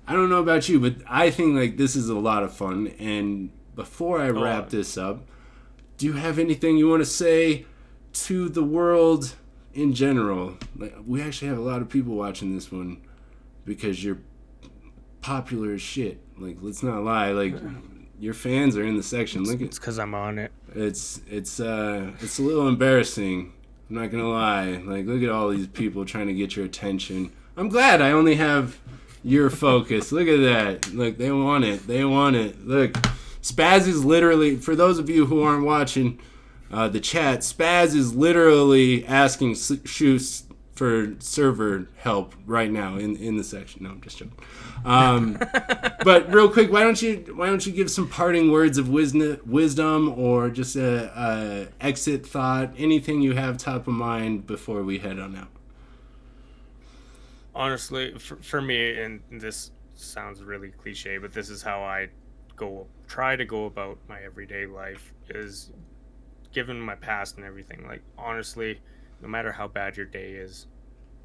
I don't know about you, but I think like this is a lot of fun. And before I wrap this up, do you have anything you want to say to the world in general? Like, we actually have a lot of people watching this one because you're popular as shit. Like, let's not lie. Like, your fans are in the section. Look, It's because I'm on it. it's a little embarrassing. I'm not gonna lie. Like, look at all these people trying to get your attention. I'm glad I only have your focus. Look at that. Look, they want it. They want it. Look, Spaz is literally, for those of you who aren't watching the chat, Spaz is literally asking Shoost for server help right now in the section. No, I'm just joking. But real quick, why don't you give some parting words of wisdom or just a exit thought, anything you have top of mind before we head on out? Honestly, for me, and this sounds really cliche, but this is how I try to go about my everyday life, is given my past and everything. Like, honestly, no matter how bad your day is,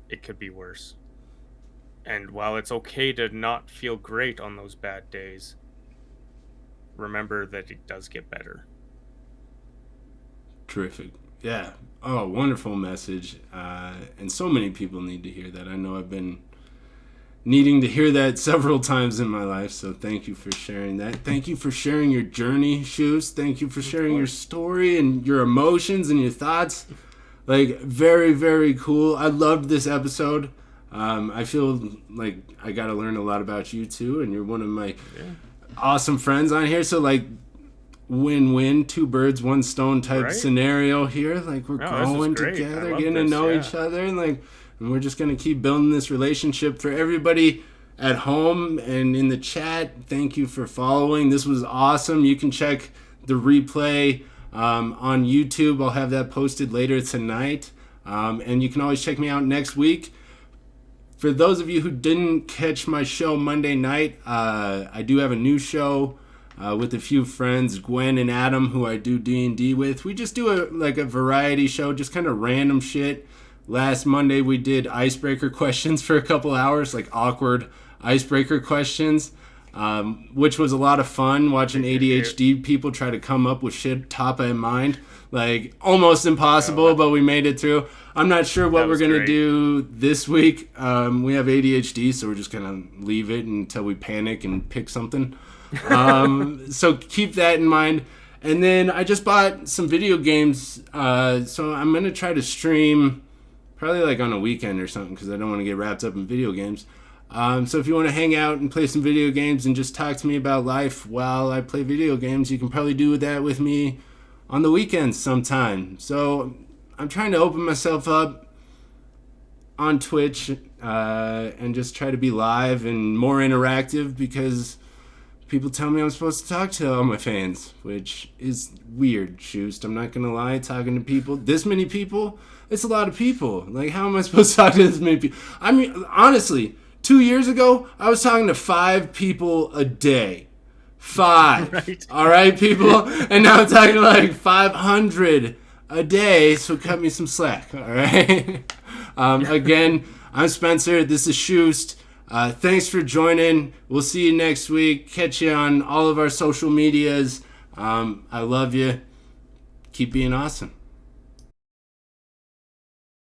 it could be worse. And while it's okay to not feel great on those bad days, remember that it does get better. Terrific. Yeah. Oh, wonderful message. And so many people need to hear that. I know I've been needing to hear that several times in my life. So thank you for sharing that. Thank you for sharing your journey, Shoost. Thank you for sharing your story and your emotions and your thoughts. Like, very, very cool. I loved this episode. I feel like I got to learn a lot about you too, and you're one of my awesome friends on here. So like, win-win, two birds, one stone type scenario here. Like, we're growing together, getting to know each other, and we're just gonna keep building this relationship. For everybody at home and in the chat, thank you for following. This was awesome. You can check the replay on YouTube. I'll have that posted later tonight, and you can always check me out next week. For those of you who didn't catch my show Monday night, I do have a new show with a few friends, Gwen and Adam, who I do D&D with. We just do a variety show, just kind of random shit. Last Monday we did icebreaker questions for a couple hours, like awkward icebreaker questions, which was a lot of fun watching ADHD people try to come up with shit top of mind. Like, almost impossible, but we made it through. I'm not sure what we're going to do this week. We have ADHD, so we're just going to leave it until we panic and pick something. So keep that in mind. And then I just bought some video games, so I'm going to try to stream probably like on a weekend or something, because I don't want to get wrapped up in video games. So if you want to hang out and play some video games and just talk to me about life while I play video games, you can probably do that with me on the weekends sometime. So I'm trying to open myself up on Twitch and just try to be live and more interactive, because people tell me I'm supposed to talk to all my fans, which is weird, Shoost. I'm not going to lie, talking to people, this many people, it's a lot of people. Like, how am I supposed to talk to this many people? I mean, honestly, 2 years ago, I was talking to 5 people a day. 5. Right. All right, people? And now I'm talking to like 500 a day, so cut me some slack, all right? Again, I'm Spencer. This is Shoost. Thanks for joining. We'll see you next week. Catch you on all of our social medias. I love you. Keep being awesome.